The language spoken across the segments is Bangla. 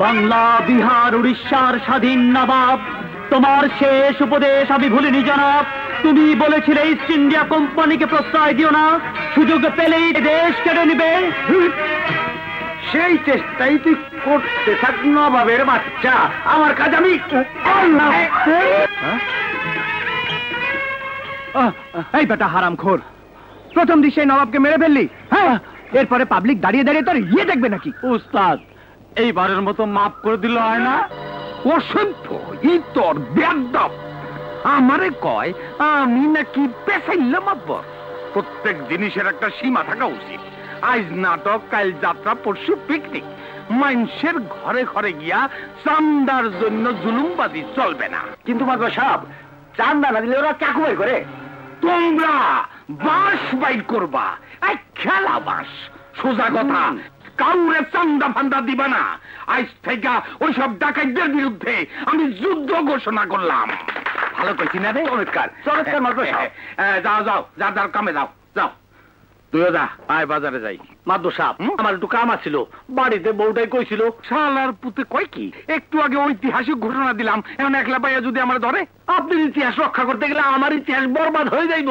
বাংলা, বিহার, উড়িষ্যার স্বাধীন নবাব, তোমার শেষ উপদেশ আমি ভুলিনি জনাব। তুমি বলেছিলে ইস্ট ইন্ডিয়া কোম্পানিকে প্রশ্রয় দিও না, সুযোগ পেলেই দেশ কেড়ে নিবে। সেই চেষ্টাই তুই করতে থাক নবাবের বাচ্চা। আমার কাজ আমি। এই বেটা হারামখোর, প্রথম দৃশ্যে নবাবকে মেরে ফেললি, হ্যাঁ? এরপরে পাবলিক দাঁড়িয়ে দাঁড়িয়ে তোর ইয়ে দেখবে নাকি? উস্তাদ, এইবারের মতো মাফ করে দিল হয় না? অসভ্য ই তোর বেয়াদব। আমারে কয় আমি নাকি পেছাইলে মাতবর। প্রত্যেক জিনিসের একটা সীমা থাকা উচিত। আজ নাটক, কাল যাত্রা, পরশু পিকনিক। মানুষের ঘরে ঘরে গিয়া চান্দার জন্য জুলুমবাজি চলবে না। কিন্তু মাতবর সাহেব, চান্দা না দিলে ওরা চাকু বাই করে। তোমরা বাস বাইর করবা, খেলা বাস। সোজা কথা, কাউরে চান্দা ফান্দা দিবা না। আজ থেকে ওইসব ডাকাতদের বিরুদ্ধে আমি যুদ্ধ ঘোষণা করলাম। ভালো কইছি না রে? চমৎকার চমৎকার মাতবর সাহেব। যাও যাও, যার যার কামে যাও যাও। তুইও যা, আয় বাজারে যাই। মাদুর সাহেব, আমার একটু কাম আছিল, বাড়িতে বউটাই কইছিল। শালার পুতে কয় কি? একটু আগে ঐতিহাসিক ঘটনা দিলাম, এখন একলা পাইয়া যদি আমার ধরে। আপনার ইতিহাস রক্ষা করতে গেলে আমার ইতিহাস বরবাদ হয়ে যাইব।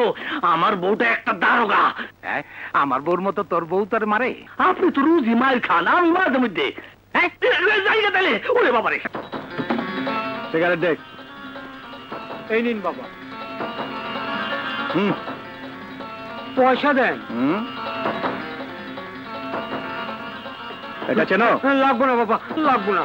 আমার বউটা একটা দারোগা। আমার বউর মতো তোর বউ তোর মারে? আপনি তো রুজি মার খান, আমি মাঝে মধ্যে। জায়গা তাহলে ওরে বাবারে। সিগারেট দেখ। এই নিন বাবা। পয়সা দেন। এটা চেনো? লাগবো না বাবা, লাগবো না।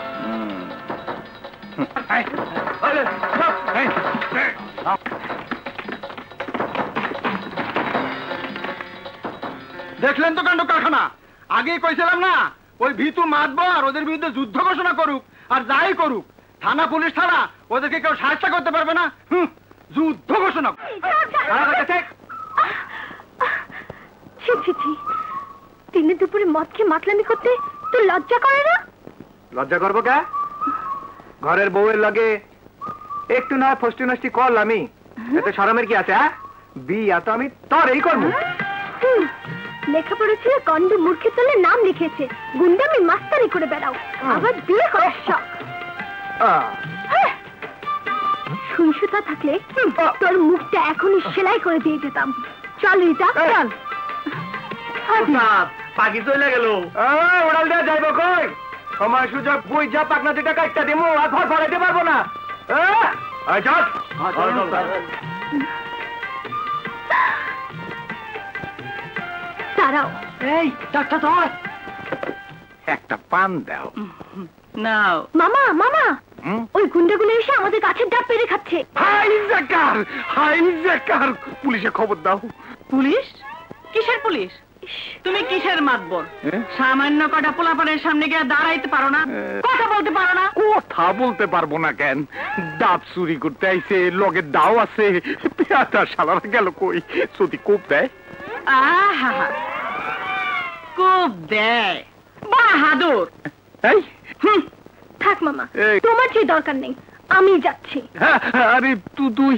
দেখলেন তো কাণ্ড কারখানা? আগেই কইছিলাম না, ওই ভিতু মাতবর ওদের বিরুদ্ধে যুদ্ধ ঘোষণা করুক, আর যাই করুক, থানা পুলিশ ছাড়া ওদেরকে কেউ সাহায্য করতে পারবে না। যুদ্ধ ঘোষণা। দিনে দুপুরে মদ খেয়ে মাতলামি করতে তোর লজ্জা করে না? লজ্জা করবো কে? ঘরের বউয়ের লাগে একটু না ফষ্টি নষ্টি করল আমি, এতে শরমের কি আছে? বিয়া তো আমি তোর এই করবো। লেখা পড়েছিল কন্ড মূর্খে তোলে নাম লিখেছে, গুন্ডামি মাস্তানি করে বেড়াও, আবার বিয়ে করার শখ। সুইসুতা থাকলে তোর মুখটা এখনই সেলাই করে দিয়ে দিতাম। চল রিতা, চল। পাখি চলে গেল। ওড়াল দেওয়া যাইব কই? সময় সুযোগ বুঝ যা, পাকনা দুটা কাটটা দিমু, আর ঘর ফলাইতে পারবো না। দাঁড়াও। এই ডাক্তার ধর, একটা পান দাও। নাও। মামা মামা, ওই গুন্ডাগুলো এসে আমাদের গাছের ডাব পেরে খাচ্ছে। Hijacker, hijacker! পুলিশে খবর দাও। পুলিশ? কিসের পুলিশ? তুমি কিসের মাতবর? সামান্য কটা পোলাপানের সামনে গিয়ে দাঁড়াইতে পারো না, কথা বলতে পারো না? কথা বলতে পারবো না কেন? ডাব চুরি করতে আইছে, লগে দাও আছে। পেয়াটা শালারা গেল কই? যদি কোপ দেয়? আহা, খুব দেয়, বাহাদুর। এই থাক মামা, তোমার যে দরকার নেই, আমি যাচ্ছি। আরে তুই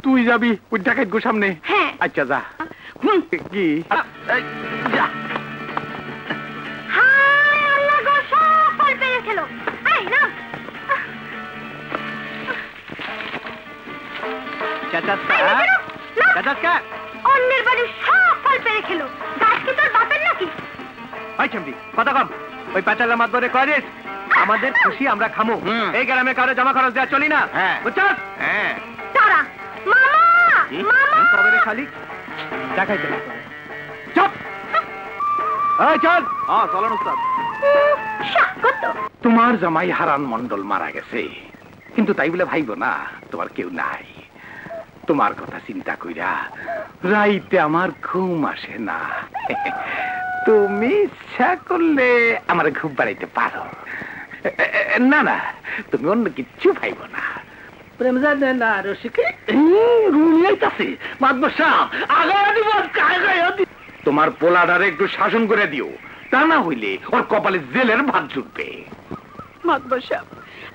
তুই যাবি ওই ডাকাত গো সামনে? হ্যাঁ। আচ্ছা যা। কি যা। হায় আল্লাহ গো, সব ফল পেয়ে খেলো। এই না, অন্যের বাড়ির সব ফল পেয়ে খেলো। গাছ কি তোর বাপের নাকি? কথা কম। ওই প্যাচালা মাতবরে কয়েস আমাদের খুশি আমরা খামো, এই গ্রামে কারো জমা খরচ দেওয়া চলি না, বুঝছস? হ্যাঁ। তারা মামা মামা তবে রে খালি দেখাইতে না। চুপ। এই চল। চলুন উস্তাদ। কত তোমার জামাই হারান মন্ডল মারা গেছে, কিন্তু তাই বলে ভাইব না তোমার কেউ নাই। তোমার কথা চিন্তা কইরা রাইতে আমার ঘুম আসে না। তুমি ইচ্ছা করলে আমার ঘুম বাড়াইতে পারো। না না, তুমি অন্য কিচ্ছু ভাইব না। প্রেম জানে না রসিকে তোমার পোলাডারে একটু শাসন করে দিও, তা না হইলে ওর কপালে জেলের ভাত জুটবে। মাতবর সাহেব,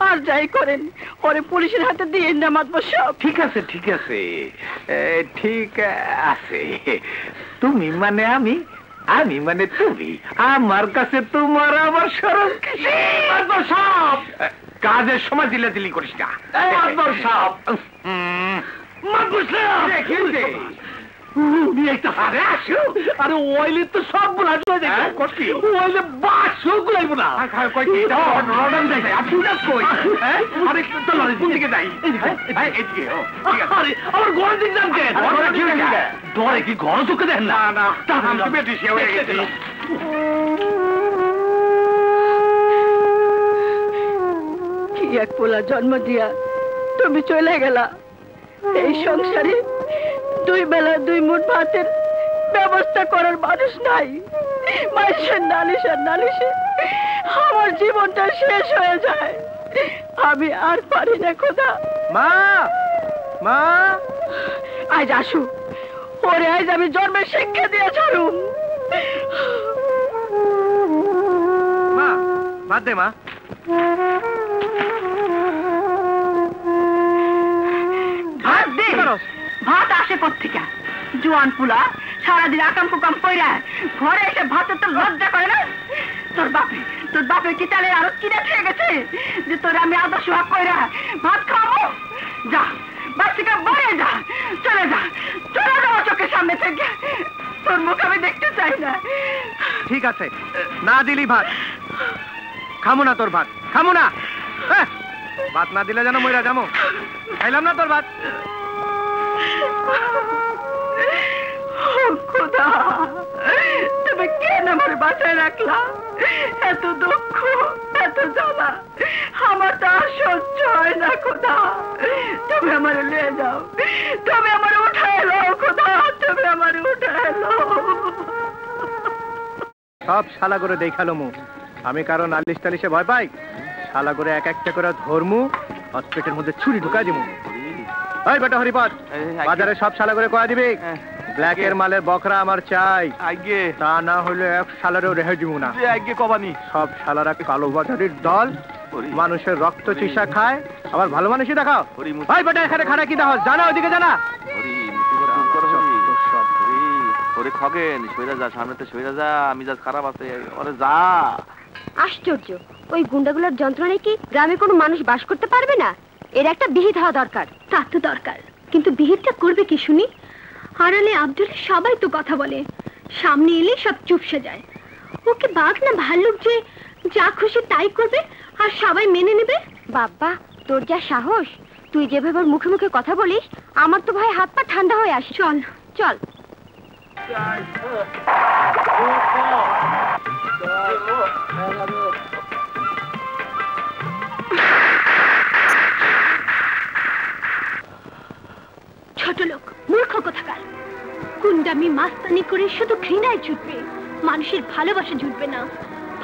আর যাই করেন ওরে পুলিশের হাতে দিয়ে না মাতবর সাহেব। ঠিক আছে ঠিক আছে ঠিক আছে। তুমি মানে আমি আমি মানে তুমি, আমার কাছে তোমার আমার সরল সব কাজের সময় দিলাদিলি করিস না। সব আরে ওইলে তো সব গুলা ওইলে বাসও গুলাইবো না। আমার ঘরের দিক যান ডরে কি ঘর চোখে দেন না? কি এক পোলা জন্ম দিয়া তুমি চলে গেলা। এই সংসারে 2 বেলা 2 মুঠ ভাতের ব্যবস্থা করার মানুষ নাই। মানুষের নালিশে আমার জীবনটা শেষ হয়ে যায়। আমি আর পারি না খোদা। মা মা আজ আসু, ওরে আজ আমি জন্মের শিক্ষা দিয়ে ছাড়ুম। মা ভাত দে মা। ভাত দে। ভাত আসে কোত্থেকে? জোয়ান পুলা সারাদিন আকাম কুকাম কইরা ঘরে এসে ভাতের তো লজ্জা করে না? তোর বাপে কি তাহলে আরো কিনে খেয়ে গেছে যে তোর আমি আদর্শ হাক কইরা ভাত খাবো? যা বাচ্চাকে বয়ে যা, চলে যা আমার চোখের সামনে থেকে। তোর মুখ আমি দেখতে চাই না। ঠিক আছে, না দিলি ভাত খামো না, তোর ভাত খামো না। ভাত না দিলে যেন মইরা যাবো। খাইলাম না তোর ভাত। খোদা, তুমি কেন আমার বাঁচায় রাখলা? এত দুঃখ, এত জ্বালা আমার তো আর সহ্য হয় না। খোদা, তুমি আমার নিয়ে যাও, তুমি আমার উঠায় এলো। খোদা, তুমি আমার উঠায় এলো। সব শালা করে দেখালো মু। আমি কারো নালিশ টালিশে ভয় পাই? শালা করে এক একটা করে ধর্মু, হসপিটালের মধ্যে ছুরি ঢুকাই দিব। এই বেটা হরিপদ, বাজারে সব শালা করে কয়া দিবি। ব্ল্যাকের মালের বকরা আমার চাই, তা না হলে এক শালারেও রেহাই দিব না। সব শালারা কালো বাজারির দল, মানুষের রক্ত চিসা খায়, আবার ভালো মানুষই দেখাও। এই বেটা এখানে খানা কি দাও? জানা ওইদিকে জানা। খগেন সইরা যা, সামনেতে সইরা যা, আমি যা খারাপ আছে ওরে যা। আশ্চর্য, ওই গুন্ডাগুলোর যন্ত্রণায় কি গ্রামে কোনো মানুষ বাস করতে পারবে না? এর একটা বিহিত হওয়া দরকার। তা তো দরকার, কিন্তু বিহিতটা করবে কি শুনি? আড়ালে আব্দুল সবাই তো কথা বলে, সামনে এলে সব চুপসে যায়। ওকে বাঘ না ভাল্লুক যে যা খুশি তাই করবে আর সবাই মেনে নেবে? বাবা, তোর যা সাহস! তুই যেভাবে ওর মুখে মুখে কথা বলিস, আমার তো ভয়ে হাত পা ঠান্ডা হয়ে আসে। চল চল। ছোট লোক, মূর্খ কোথাকার! গুন্ডামি মাস্তানি করে শুধু ঘৃণায় জুটবে, মানুষের ভালোবাসা জুটবে না।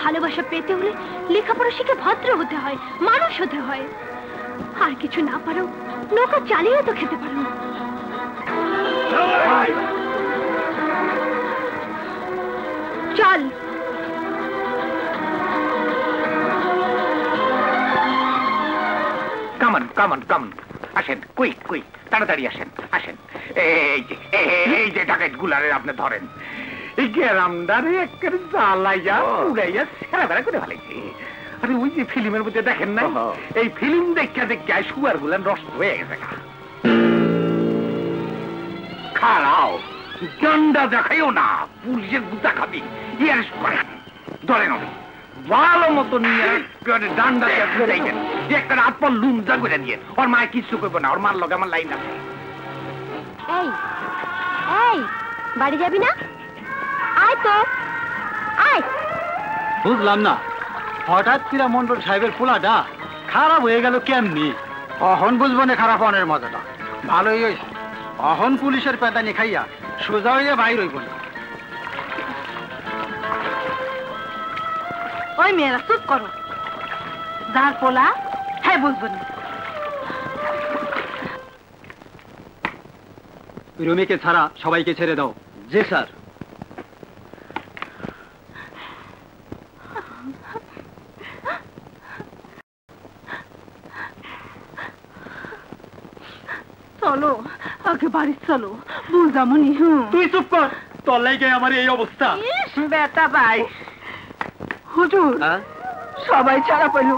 ভালোবাসা পেতে হলে লেখাপড়া শিখে ভদ্র হতে হয়, মানুষ হতে হয়। আর কিছু না পারো, নৌকা চালিয়ে তো খেতে পারো। চল। কামান কামান কামান, আসেন, কুইক কুইক, তাড়াতাড়ি আসেন আসেন। এই যে ডাকাত গুলারে আপনি ধরেন। এই গ্রামদারে একের জ্বালাইয়া উড়াইয়া সেরা বেড়া করে ফেলাইছে। আরে ওই যে ফিল্মের মধ্যে দেখেন না, এই ফিল্ম দেখা শুয়ার গুলান নষ্ট হয়ে গেছে। খাড়াও, ডান্ডা দেখাইও না, পুলিশের গুতা খাবি। ইয়ার ধরেন ভালো মতো নিয়ে ডান্ডা দেখাইছেন, একটা রাত পর লুমজা করে দিয়ে। ওর মায় কিচ্ছু করবো না, ওর মার লগে আমার লাইন আছে। এই এই, বাড়ি যাবি না? আয় তো, আয়। বুঝলাম না, হঠাৎ কিরা মন্ডল সাহেবের পোলাটা খারাপ হয়ে গেল কেমনি? অহন বুঝবো না খারাপ অনের মজাটা। ভালোই হয়েছে, অহন পুলিশের পেতানি খাইয়া সোজা হইয়া বাইর হইব না। ওই মেয়েরা চুপ করো, যার পোলা হ্যাঁ বুঝবো না। রুমিকে ছাড়া সবাইকে ছেড়ে দাও। জি স্যার। চলো আগে বাড়ি চলো, বুঝামনি। তুই চুপ কর, তলাই গে আমার এই অবস্থা। বেটা ভাই হুজুর সবাই ছাড়া পেল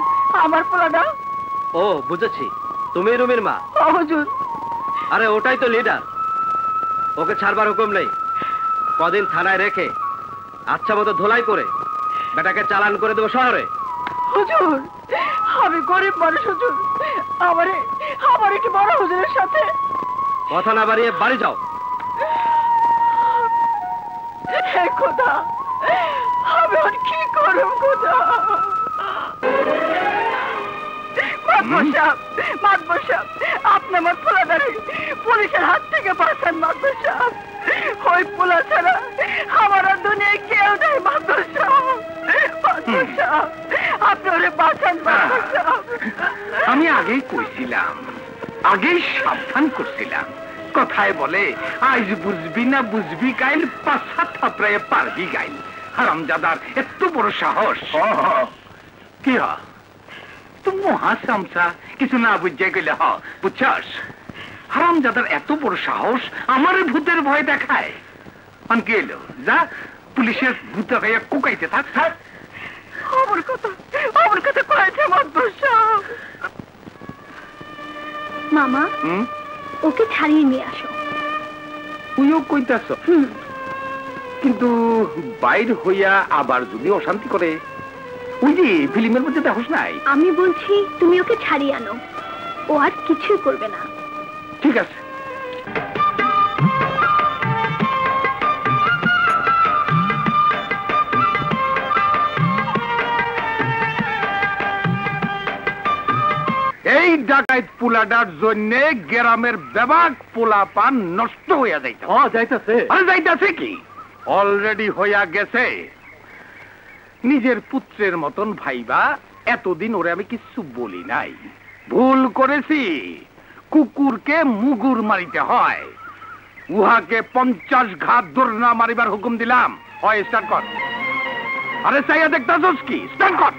আমার পোলাটা। ও বুঝেছি, তুমি রুমির মা। ও হুজুর। আরে ওটাই তো লিডার, ওকে ছাড়বার হুকুম নেই। কদিন থানায় রেখে আচ্ছা মতো ধোলাই করে বেটাকে চালান করে দেবো শহরে। হুজুর আমি গরিব মানুষ হুজুর, আমার একটু বড় হুজুরের সাথে। কথা না বাড়িয়ে বাড়ি যাও। হে খোদা, আমি আর কি করব খোদা। মাতবর সাহেব, আপনি আমার পোলাদারে পুলিশের হাত থেকে বাঁচান মাতবর সাহেব। ওই পোলা ছাড়া আমার দুনিয়ায় কেউ নেই মাতবর সাহেব। মাতবর সাহেব, আপনি ওরে বাঁচান মাতবর সাহেব। আমি আগেই কইছিলাম, আগেই সাবধান করছিলাম। কথায় বলে আজ বুঝবি না বুঝবি গাইল, 5-7 থাপড়ায় পারবি গাইল। হারামজাদার এত বড় সাহস! কি হ তুই মহাসামসা কিছু না বুঝে গেলে হ বুঝছস? হারামজাদার এত বড় সাহস আমার ভূতের ভয় দেখায়। আন কি এলো, যা পুলিশের ভূতে হয়ে কুকাইতে থাক। আমার কথা কয়েছে মাতবর সাহেব। মামা ওকে ছাড়িয়ে নিয়ে আসো। তুইও কইতাছ, কিন্তু বাইর হইয়া আবার যদি অশান্তি করে, ওই যে ফিল্মের মধ্যে দেখোস নাই? আমি বলছি তুমি ওকে ছাড়িয়ে আনো, ও আর কিছুই করবে না। ঠিক আছে। এই ডাকাইত পোলাটার জন্য গ্রামের বেবাক পোলা পান নষ্ট হইয়া যাইতেছে। আরে যাইতেছে কি, অলরেডি হইয়া গেছে। নিজের পুত্রের মতন ভাইবা এতদিন ওরে আমি কিছু বলি নাই। ভুল করেছি, কুকুরকে মুগুর মারিতে হয়, উহাকে 50 ঘাত দৌড় মারিবার হুকুম দিলাম। হয় স্টার্ট কর। আরে চাইয়া দেখতাছস কি, স্টার্ট কর।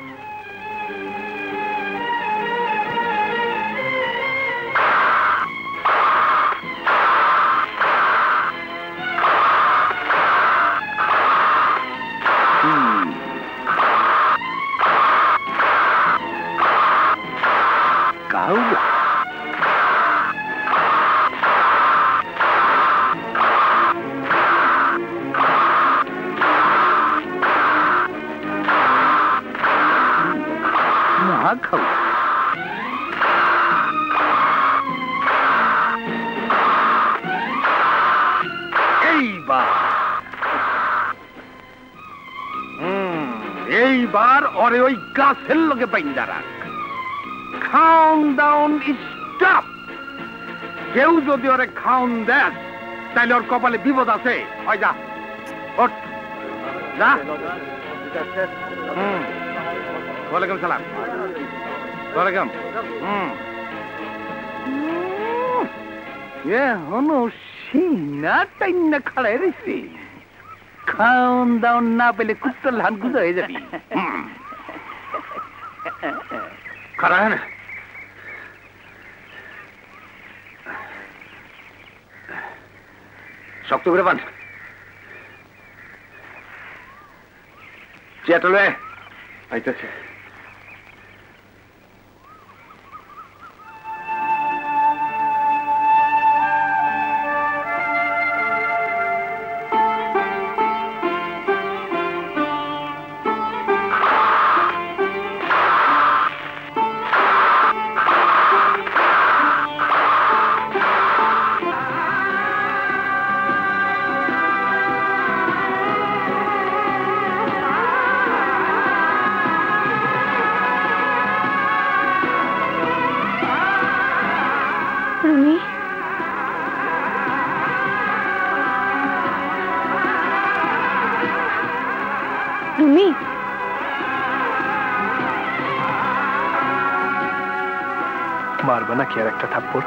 এইবার ওরে ওই গাছের লগে বাইন্দা রাখ। খাউন দাউন স্টপ। কেউ যদি ওরে খাউন দেন তাহলে ওর কপালে বিপদ আছে। ওই যা, ওঠ, যা। ওয়ালাইকুম সালাম। ওয়ালাইকুম। এখনো সিনা টাইনা খাড়াই রয়েছি। খাউন দাউন না পেলে কুত্তার লান গুজা হয়ে যাবি। খাড়া হয় না, শক্ত করে পান। চেয়ারটা আইতেছে। মারবে নাকি আর একটা থাপ্পড়?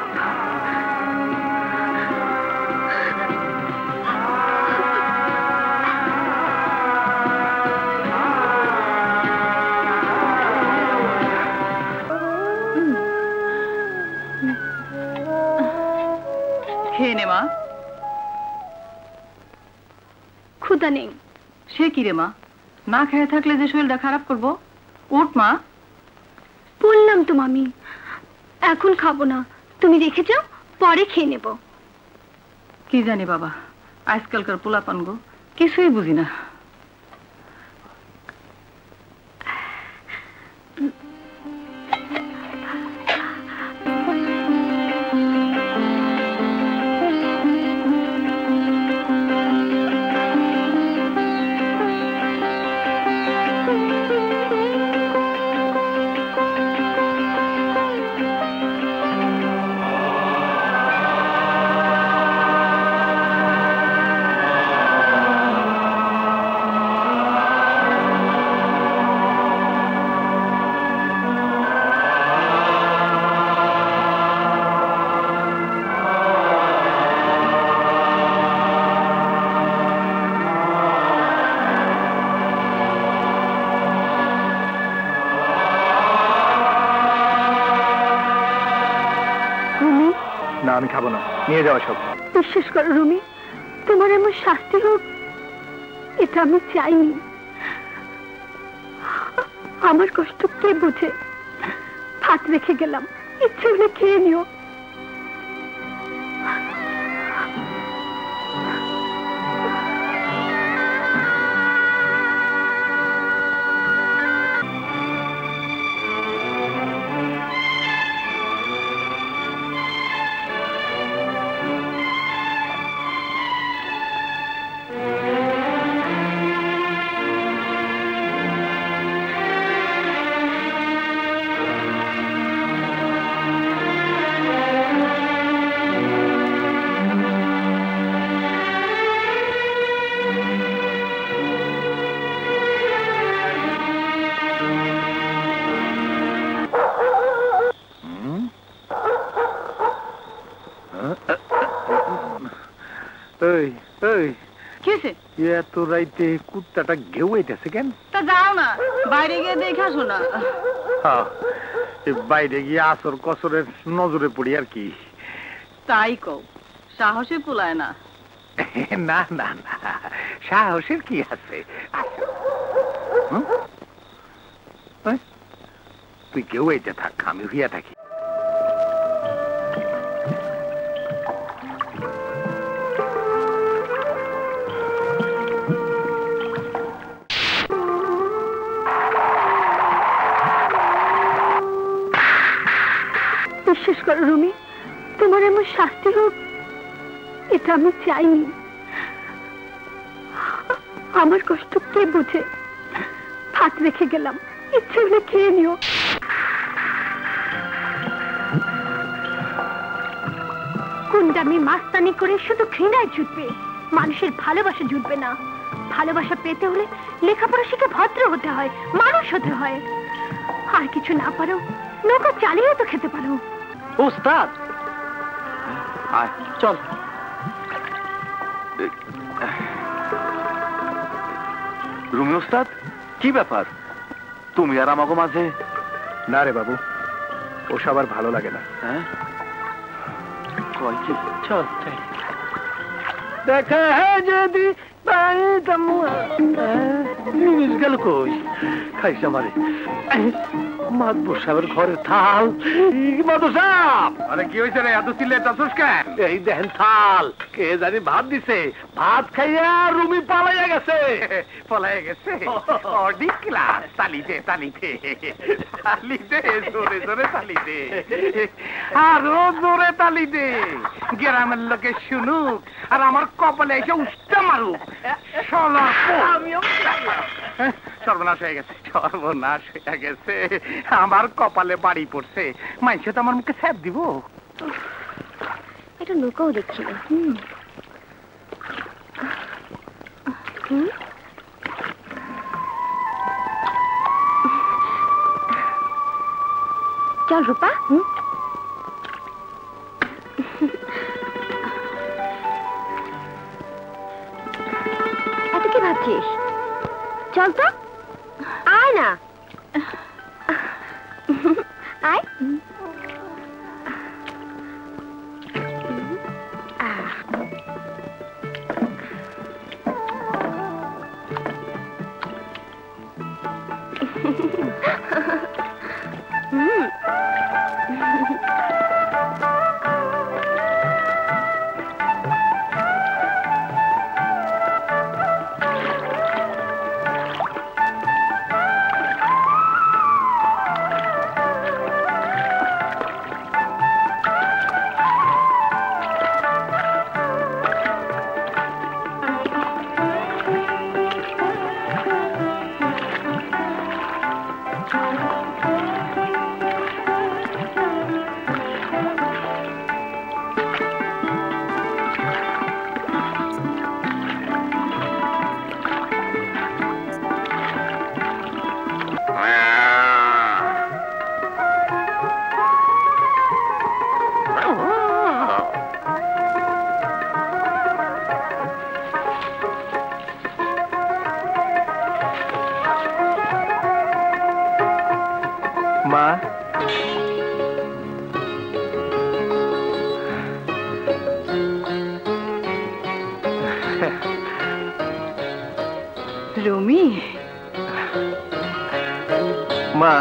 খেয়ে নে মা। ক্ষমতা নেই। সে কি রে মা, না খেয়ে থাকলে যে শরীরটা খারাপ করবো? উঠ মা। বললাম তো মামি, এখন খাবো না, তুমি রেখে যাও, পরে খেয়ে নেব। কি জানি বাবা, আজকালকার পোলাপান গো, কিছুই বুঝি না। না আমি খাবো না, নিয়ে যাওয়া সব। বিশ্বাস করো রুমি, তোমার এমন শাস্তি হোক এটা আমি চাইনি। আমার কষ্ট কে বুঝে? ভাত রেখে গেলাম, ইচ্ছে হলে খেয়ে নিও। এত রাইতে কুত্তাটা ঘেউ হইতেছে কেন? তা যাও না, বাইরে গিয়ে দেখে আসো না। বাইরে গিয়ে আসর কসরের নজরে পড়ি আর কি। তাই কও, সাহসে পোলায় না। না না না, সাহসের কি আছে? তুই কেউ এইটা থাক, আমি হইয়া থাকি। বিশ্বাস করো রুমি, তোমার এমন শাস্তি হোক এটা আমি চাইনি। আমার কষ্ট কে বুঝে? ভাত রেখে গেলাম, ইচ্ছে হলে খেয়ে নিও। কুন্ডামি মাস্তানি করে শুধু ঘৃণায় জুটবে, মানুষের ভালোবাসা জুটবে না। ভালোবাসা পেতে হলে লেখাপড়া শিখে ভদ্র হতে হয়, মানুষ হতে হয়। আর কিছু না পারো, নৌকা চালিয়েও তো খেতে পারো। ওস্তাদ চল। রুমি ওস্তাদ, কি ব্যাপার তুমি আর আমাকে মাঝে? না রে বাবু, ও সবার ভালো লাগে না। হ্যাঁ কয় কি? চল দেখা যদি গেল কই খাইছে আমারে মাদবর সাহেবের ঘরে থাল। মাদবর সাহেব, আরে কি হয়েছে রে, এত চিল্লাইতাছস কেন? এই দেখেন থাল, কে জানি ভাত দিছে, ভাত খাইয়া রুমি পালাইয়া গেছে। পলাইয়া গেছে? অডি ক্লাস, তালিতে তালিতে তালিতে, জোরে জোরে তালিতে, আরো জোরে তালিতে। গ্রামের লোকে শুনুক আর আমার কপালে এসে উষ্টা মারুক। সর্বনাশ হয়ে গেছে, সর্বনাশ হয়ে গেছে। আমার কপালে বাড়ি পড়ছে, মাইসে তো আমার মুখে স্যাপ দিব। এটা নৌকাও দেখছি না। চল রূপা। এত কি ভাবছিস? চল তো, আয় না, আয়। মা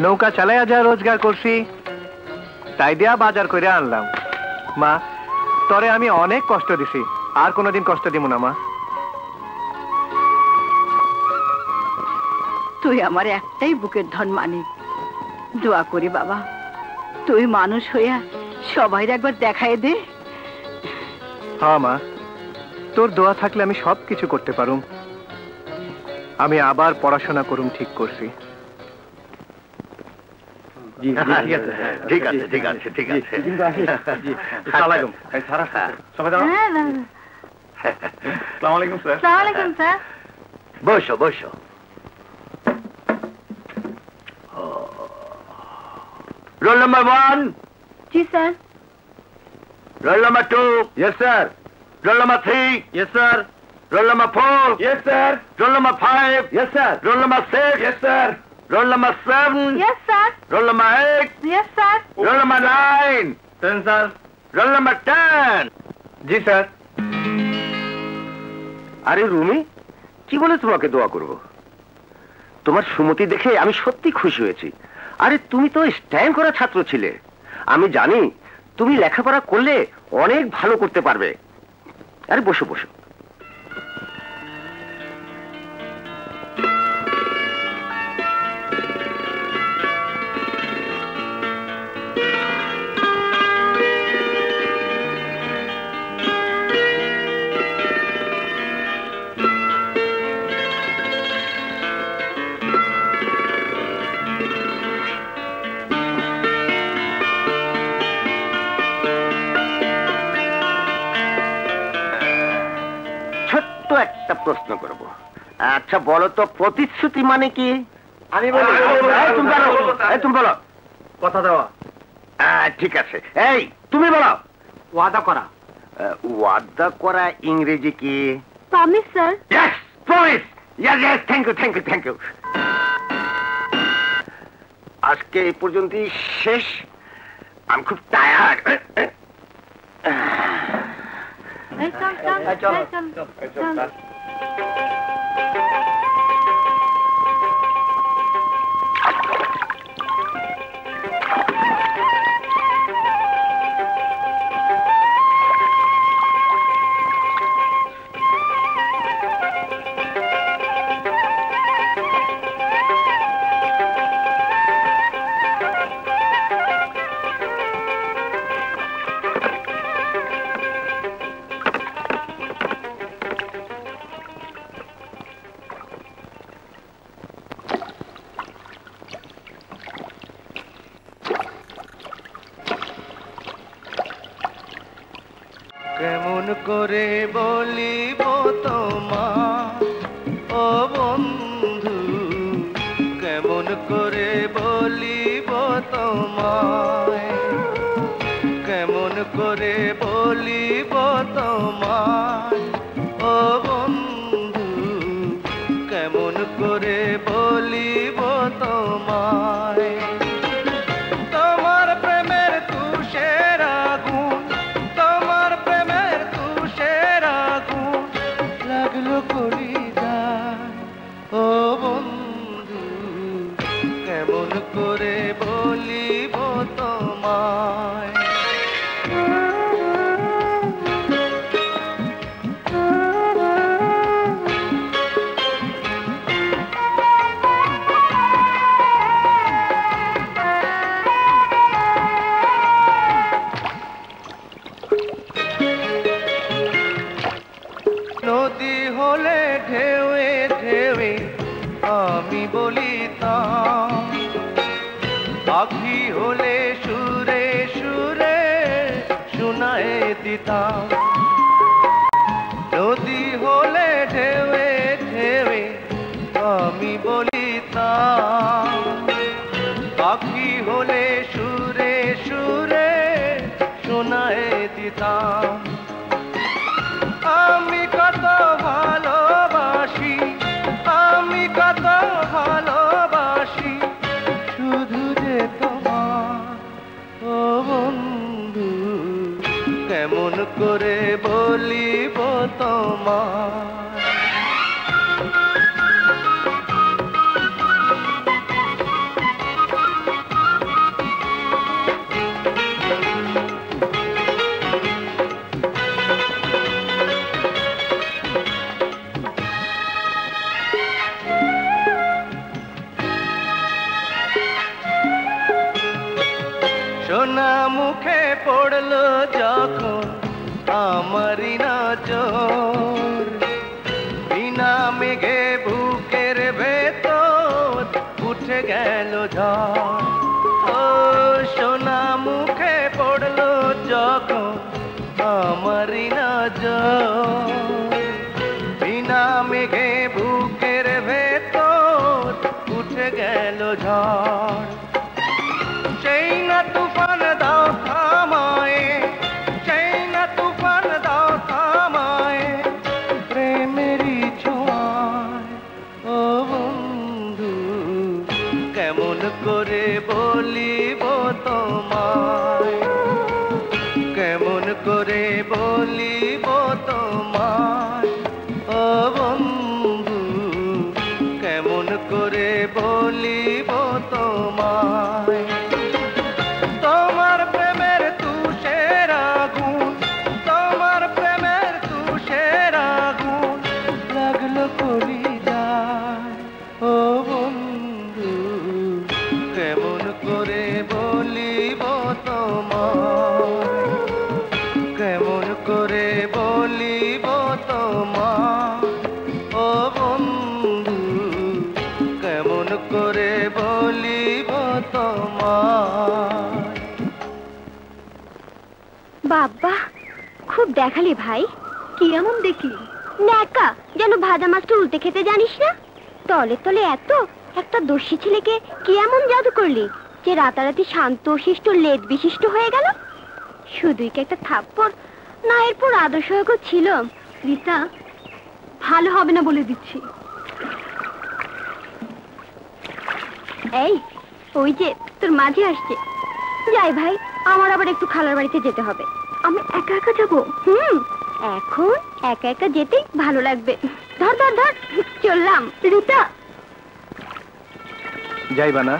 নৌকা চালাইয়া যা রোজগার করছি তাই দিয়া বাজার করে আনলাম। মা তরে আমি অনেক কষ্ট দিছি, আর কোনোদিন কষ্ট দিব না মা। তুই আমার একটাই বুকের ধন মানিক। দোয়া করি বাবা, তুই মানুষ হইয়া সবাই একবার দেখাই দে। হ্যাঁ মা, তোর দোয়া থাকলে আমি সব কিছু করতে পারুম। আমি আবার পড়াশোনা করুম ঠিক করছি। ঠিক আছে ঠিক আছে ঠিক আছে। বসো বসো। Roll number 1. জি sir. Roll number 2. Yes sir. Roll number 3. Yes sir. Roll number 4. Yes sir. Roll number 5. Yes sir. Roll number 6. Yes sir. Roll number 7. Yes sir. Roll number 8. Yes sir. Roll number 9. 10 sir. Roll number 10. জি স্যার। আরে রুমি, কি বলে তোমাকে দোয়া করব? তোমার সুমতি দেখে আমি সত্যি খুশি হয়েছি। আরে তুমি তো স্ট্যান্ড করা ছাত্র ছিলে, আমি জানি তুমি লেখাপড়া করলে অনেক ভালো করতে পারবে। আরে বসো বসো। একটা প্রশ্ন করব। আচ্ছা বলো তো, প্রতিশ্রুতি মানে কি? আমি বলি। তুমি বলো। কথা দেওয়া। ঠিক আছে, এই তুমি বলো। ওয়াদা করা। ওয়াদা করা ইংরেজি কি? Promise sir. Yes, promise. Yes yes, thank you thank you thank you. আজকে এই পর্যন্তই শেষ। আমি খুব টায়ার্ড। কেমন করে বলিব তোমার ও বন্ধু, কেমন করে বলিব তোমায়, কেমন করে বলিব তোমায় ও বন্ধু, কেমন করে বলিব তোমায়। তোমার প্রেমের তুষের আগুন, তোমার প্রেমের তুষের আগুন লাগলো কলিজায় ও বন্ধু, করে বলিব তোমায়। নদী হলে ঢেউয়ে ঢেউয়ে আমি বলিতাম, পাখি হলে সুরে সুরে শোনায় দিতাম। নদী হলে ঢেউয়ে ঢেউয়ে আমি বলিতাম, পাখি হলে সুরে সুরে শোনায় দিতাম। আমি কত ভালোবাসি, আমি কত ভালোবাসি শুধু যে তোমার ও বন্ধু, কেমন করে বলিব তোমার। সোনা মুখে পড়লো যখন আমারি নজর, বিনা মেঘে বুকের ভেতর উঠে গেল ঝড়। ও সোনা মুখে পড়লো যখন আমারি নজর, বিনা মেঘে বুকের ভেতর উঠে গেল ঝড়। সেই না তুফান দাও থামায়, সেই না তুফান দাও থামায় প্রেমেরই ছোঁয়ায়। ও বন্ধু, কেমন করে বলিব তোমায়, কেমন করে বলিব তোমায়। ও বন্ধু, কেমন করে বলিব তোমায়। তোমার প্রেমের তুষের আগুন, তোমার প্রেমের তুষের আগুন লাগলো কলিজায়। ও বন্ধু, কেমন করে বলিব তোমায়, কেমন করে বলিব তোমায়। ও বন্ধু, কেমন করে বলিব তোমায়। বাবা, খুব দেখালি ভাই। কি এমন দেখি? ন্যাকা, যেন ভাজা মাছটা উল্টে খেতে জানিস না। তলে তলে এত একটা দোষী ছেলেকে কি এমন জাদু করলি যে রাতারাতি শান্ত শিষ্ট লেদ বিশিষ্ট হয়ে গেল? শুধুই কি একটা থাপ্পড়, না এরপর আদর্শ ছিল? রীতা, ভালো হবে না বলে দিচ্ছি। এই, ওই যে তোর মাঝে আসছে। যাই ভাই, আমার আবার একটু খালার বাড়িতে যেতে হবে। আমি একা একা যাবো? এখন একা একা যেতেই ভালো লাগবে। ধর ধর ধর, চললাম। রীতা, যাইবা না?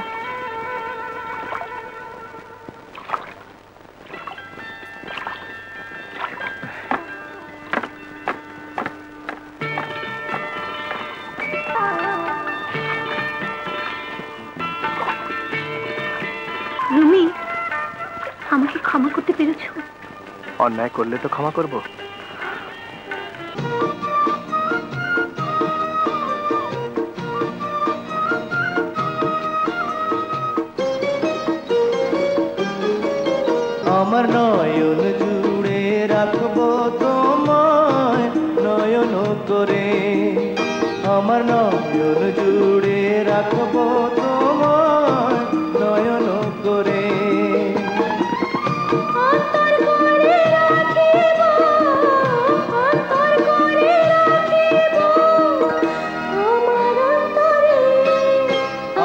রুমি, আমাকে ক্ষমা করতে পেরেছো? অন্যায় করলে তো ক্ষমা করব। আমার নয়ন জুড়ে রাখবো তোমায় নয়ন করে, আমার নয়ন জুড়ে রাখবো তোমায় নয়ন করে।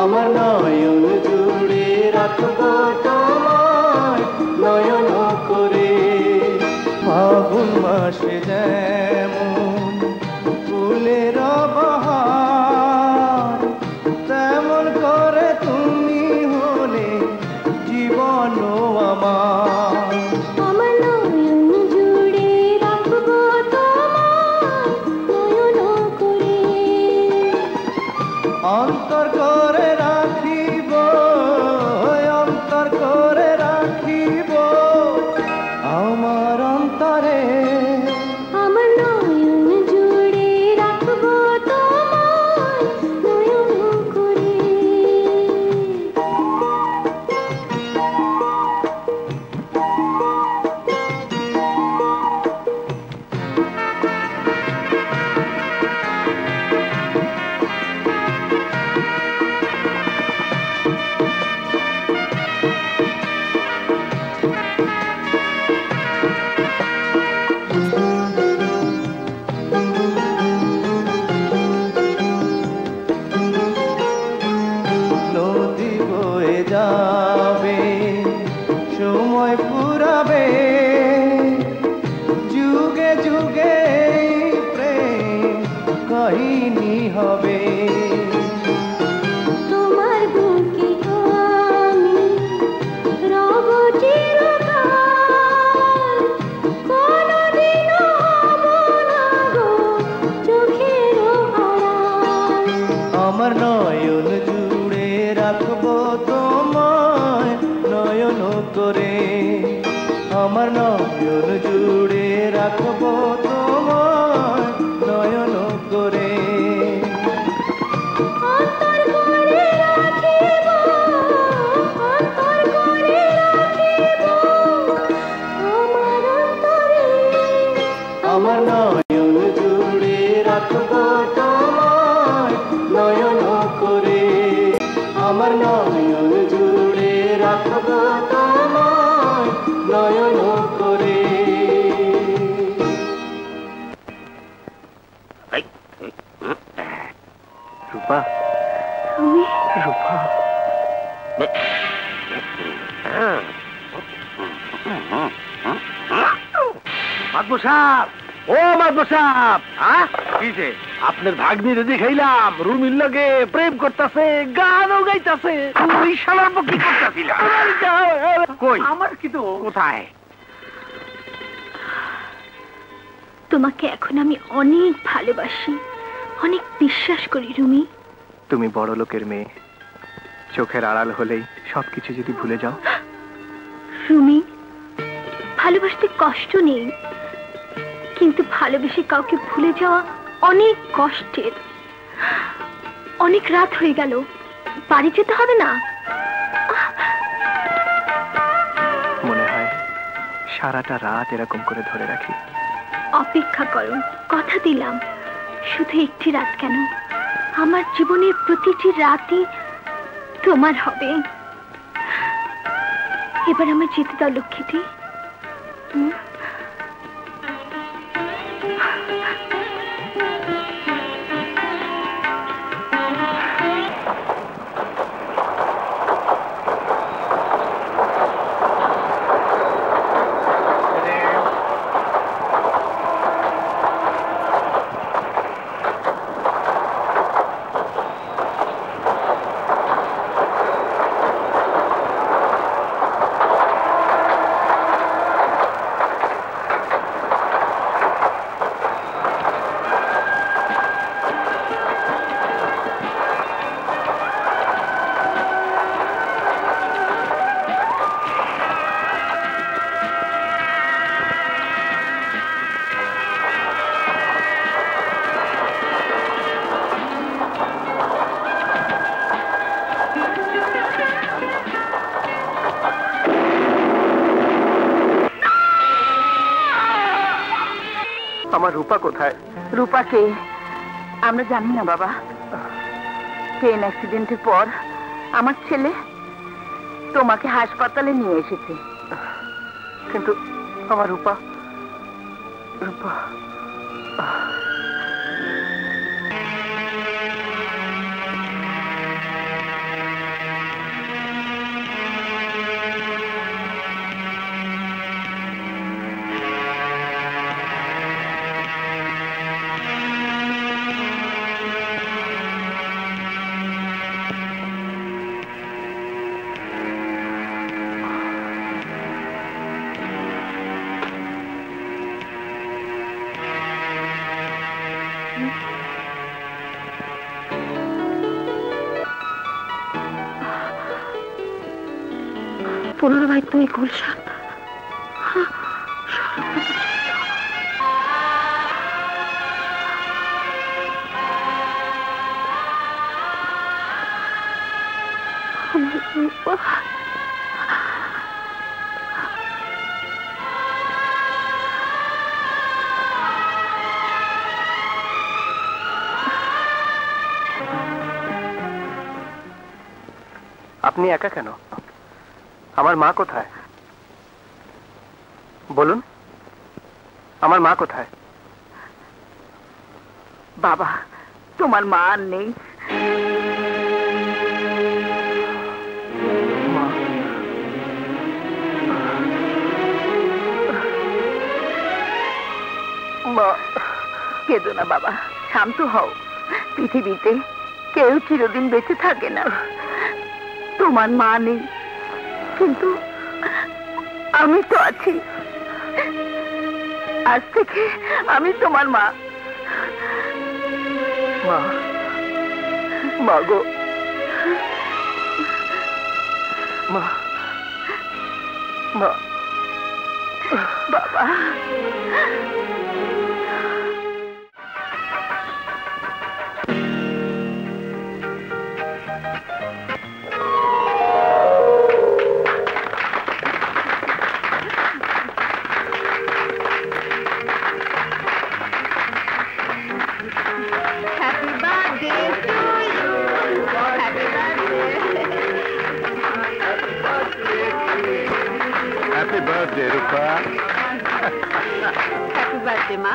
আমার নয়ন জুড়ে রাখবো তোমায় নয়ন করে। ফাগুন মাসে যেমন ফুলের বাহার, তেমন করে তুমি অন্তর করে রাখিব, অন্তর করে রাখিব আমার অন্তরে। আমার নয়ন জুড়ে রাখবো তোমায় নয়ন করে। নদী বয়ে যাবে, সময় ফুরাবে, যুগে যুগে এই প্রেম কাহিনী হবে। তোমার বুকে আমি রব চিরকাল, কোনদিনও হব না গো চোখের আড়াল। আমার নয়ন জুড়ে রাখবো তোমায় নয়ন করে। আমার নয়ন জুড়ে রাখবো তোমায় নয়ন করে। অন্তর করে রাখিব, অন্তর করে রাখিব আমার অন্তরে। আমার নয়ন জুড়ে রাখবো তোমায় নয়ন করে। আমার নয়ন জুড়ে রাখবো তোমায় নয়ন করে। রূপা, তুমি রূপা, মাতবর সাহেব, ও মাতবর সাহেব, কিছে আপনার ভাগ্নি যদি খাইলাম রুমির লগে প্রেম করতেছে, গানও গাইতেছে। ওই শালার কি করতেছিল? কই আমার কিন্তু কোথায়? তোমাকে এখন আমি অনেক ভালোবাসি, অনেক বিশ্বাস করি রুমি। তুমি বড় লোকের মেয়ে, চোখের আড়াল হলেই সবকিছু যদি ভুলে যাও। রুমি, ভালোবাসতে কষ্ট নেই, কিন্তু ভালোবেসে কাউকে ভুলে যাওয়া অনেক কষ্টের। অনেক রাত হয়ে গেল, বাড়ি যেতে হবে না? মনে হয় সারাটা রাত এরকম করে ধরে রাখি। অপেক্ষা করো, কথা দিলাম। শুধু একটি রাত কেন, আমার জীবনের প্রতিটি রাতই তোমার হবে। এবার আমার যেতে দাও লক্ষ্মীটি। আমার রূপা কোথায়? রূপাকে আমরা জানি না বাবা। ট্রেন অ্যাক্সিডেন্টের পর আমার ছেলে তোমাকে হাসপাতালে নিয়ে এসেছে। কিন্তু আমার রূপা, রূপা 15 ভাই তুই গুলশান আপনি একা কেন? আমার মা কোথায়? বলুন, আমার মা কোথায়? বাবা, তোমার মা আর নেই। কেঁদো না বাবা, শান্ত হও। পৃথিবীতে কেউ চিরদিন বেঁচে থাকে না। তোমার মা নেই, কিন্তু আমি তো আছি। আজ থেকে আমি তোমার মা। মা, মা গো, মা, মা, বাবা। Happy birthday, Rupa. Happy birthday, Ma.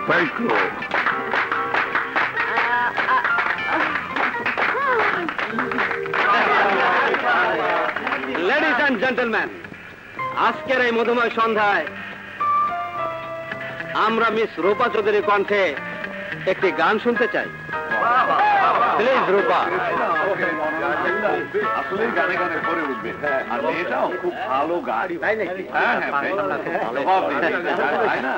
Thank you. Ladies and gentleman, আজকের এই মধুময় সন্ধ্যায় আমরা মিস রূপা চৌধুরীর কণ্ঠে একটি গান শুনতে চাই। প্লিজ রূপা। আসলে গানে গানে পরে উঠবে, আর মেয়েটাও খুব ভালো গান। হ্যাঁ হ্যাঁ, তাই না?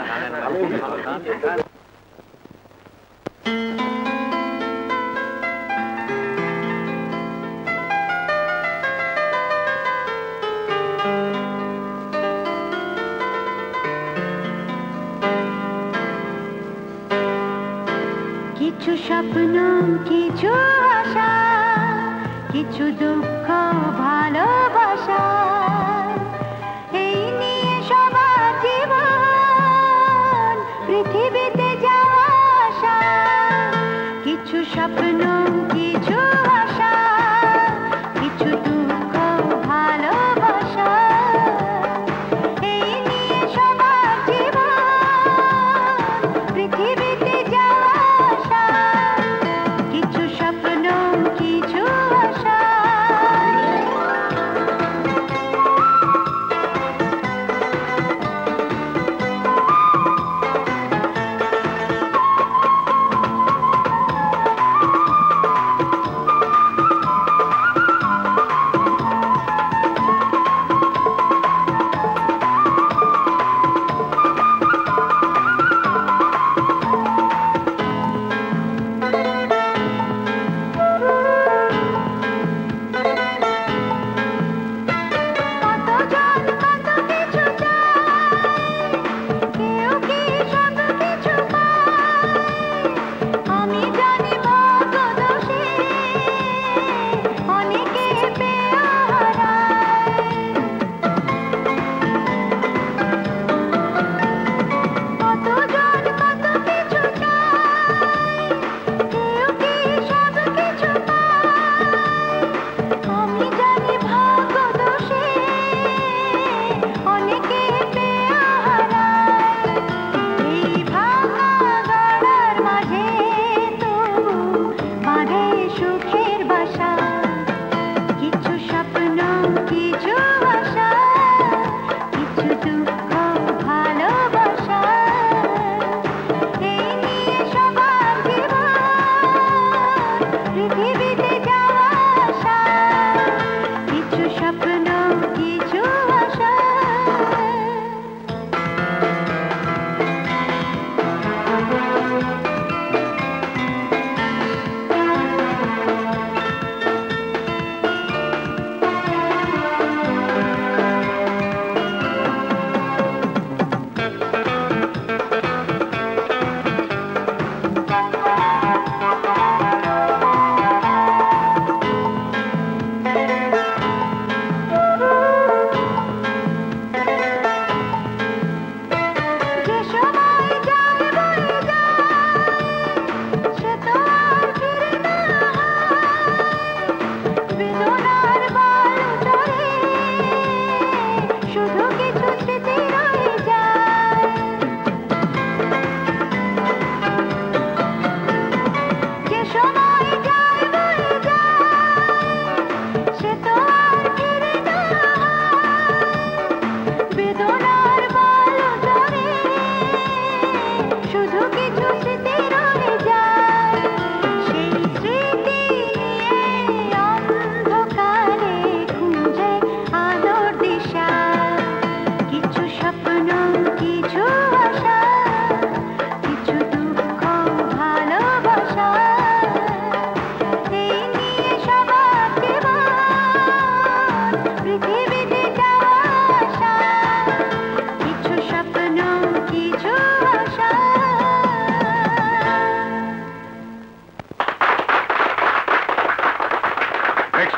কিছু স্বপ্ন, কিছু আশা, কিছু দুঃখ, ভালোবাসা, এই নিয়ে সবার জীবন পৃথিবীতে যাওয়া আসা। কিছু স্বপ্ন, কিছু আশা, কিছু দুঃখ, ভালোবাসা, এই নিয়ে সবার জীবন পৃথিবীতে যাওয়া আসা। কিছু স্বপ্ন, কিছু আশা।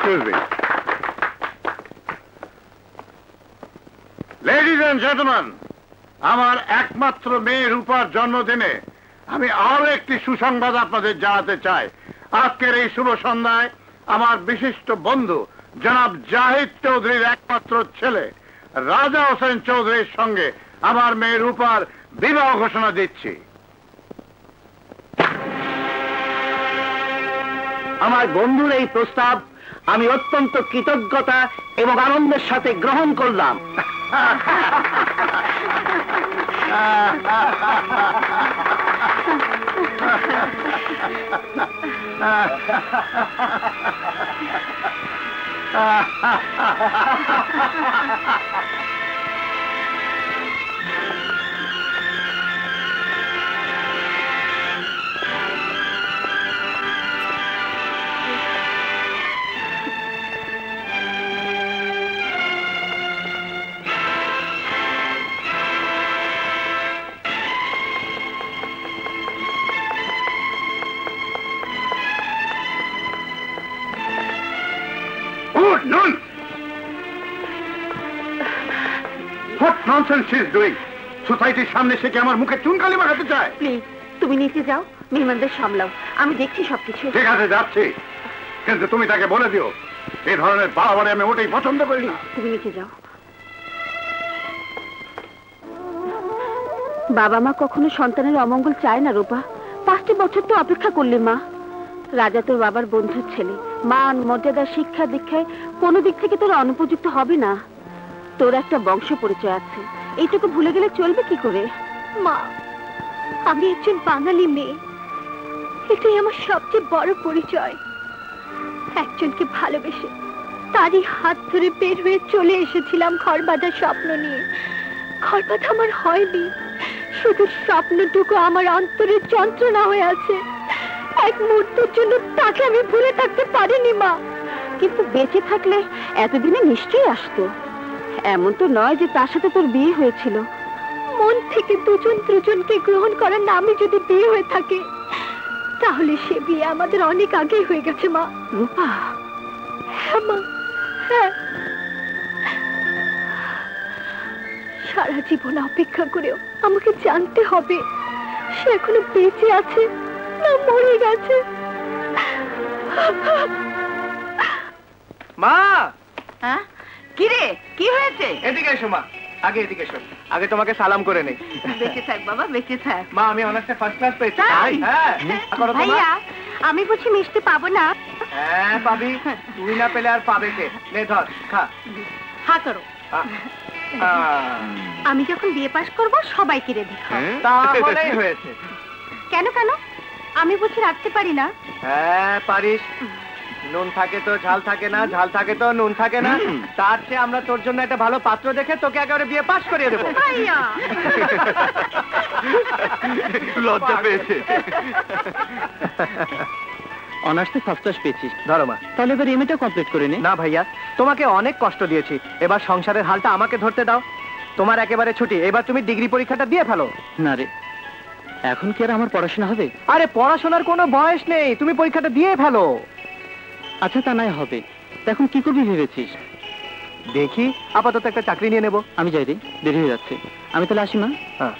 Excuse me. Ladies and gentlemen, আমার একমাত্র মেয়ে রূপার জন্মদিনে আমি আরো একটি সুসংবাদ আপনাদের জানাতে চাই। আজকের এই শুভ সন্ধ্যায় আমার বিশিষ্ট বন্ধু জনাব জাহিদ চৌধুরীর একমাত্র ছেলে রাজা হোসেন চৌধুরীর সঙ্গে আমার মেয়ে রূপার বিবাহ ঘোষণা দিচ্ছি। আমার বন্ধুর এই প্রস্তাব আমি অত্যন্ত কৃতজ্ঞতা এবং আনন্দের সাথে গ্রহণ করলাম। What nonsense she is doing? সোসাইটির সামনে সে কি আমার মুখে চুনকালি মাখাতে চায়? প্লিজ তুমি নিচে যাও, মেহমানদের সামলাও, আমি দেখছি সবকিছু। ঠিক আছে, যাচ্ছি, কিন্তু তুমি তাকে বলে দিও এই ধরনের বাড়াবাড়ি আমি ওটাই পছন্দ করি না। তুমি নিচে যাও। বাবা মা কখনো সন্তানের অমঙ্গল চায় না রূপা। 5টি বছর তো অপেক্ষা করলি মা। রাজা তোর বাবার বন্ধুর ছেলে, মান মর্যাদা শিক্ষা দীক্ষায় কোনো দিক থেকে তোর অনুপযুক্ত হবে না। তোর একটা বংশ পরিচয় আছে, এইটুকু ভুলে গেলে চলবে কি করে? মা, আমি একজন বাঙালি মেয়ে, এটাই আমার সবচেয়ে বড় পরিচয়। একজনকে ভালোবেসে তারই হাত ধরে বের হয়ে চলে এসেছিলাম ঘর বাঁধার স্বপ্ন নিয়ে। ঘর বাঁধা আমার হয়নি, শুধু স্বপ্নটুকু আমার অন্তরের যন্ত্রণা হয়ে আছে। এক মুহূর্তের জন্য তাকে আমি ভুলে থাকতে পারিনি মা। কিন্তু বেঁচে থাকলে এতদিনে নিশ্চয়ই আসতো। এমন তো নয় যে তার সাথে তোর বিয়ে হয়েছিল। মন থেকে দুজন দুজনকে গ্রহণ করার নামে যদি বিয়ে হয়ে থাকে, তাহলে সে বিয়ে আমাদের অনেক আগে হয়ে গেছে মা। রূপা? হ্যাঁ মা, হ্যাঁ। সারা জীবন অপেক্ষা করেও আমাকে জানতে হবে সে এখনো বেঁচে আছে না মরে গেছে। মা! হ্যাঁ কি রে, কি হয়েছে? এদিকে এসো মা, আগে এদিকে এসো, আগে তোমাকে সালাম করে নেই। বেঁচে থাক বাবা, বেঁচে থাক। মা, আমি অনার্সে ফার্স্ট ক্লাস পেয়েছি। তাই? হ্যাঁ। করো তো মা। ভাইয়া, আমি বুঝি মিষ্টি পাবো না? হ্যাঁ পাবি, তুই না পেলে আর পাবে কে? নে ধর, খা। হা করো। আমি যখন বিয়ে পাশ করবো সবাইকে রেডি খাও। তাহলেই হয়েছে। কেন কেন? আমি বুঝি রাখতে পারি না? হ্যাঁ পারিস। নুন থাকে তো ঝাল থাকে না, ঝাল থাকে তো নুন থাকে না। তার চেয়ে আমরা তোর জন্য একটা ভালো পাত্র দেখে তোকে একেবারে বিয়ে পাশ করিয়ে দেবো। লজ্জা পেয়েছে। অনার্সে ফার্স্ট ক্লাস পেয়েছিস, ধরো মা। তাহলে এবার এমএটা কমপ্লিট করে নে। না ভাইয়া, তোমাকে অনেক কষ্ট দিয়েছি, এবার সংসারের হালটা আমাকে ধরতে দাও। তোমার একেবারে ছুটি, এবার তুমি ডিগ্রি পরীক্ষাটা দিয়ে ফেলো। না রে, এখন কি আর আমার পড়াশোনা হবে? আরে পড়াশোনার কোনো বয়স নেই, তুমি পরীক্ষাটা দিয়ে ফেলো। আচ্ছা তা নাই হবে, এখন কি করবি ভেবেছিস? দেখি, আপাতত একটা চাকরি নিয়ে নেব। আমি যাই রে, দেরি হয়ে যাচ্ছে। আমি তাহলে আসি মা। হ্যাঁ।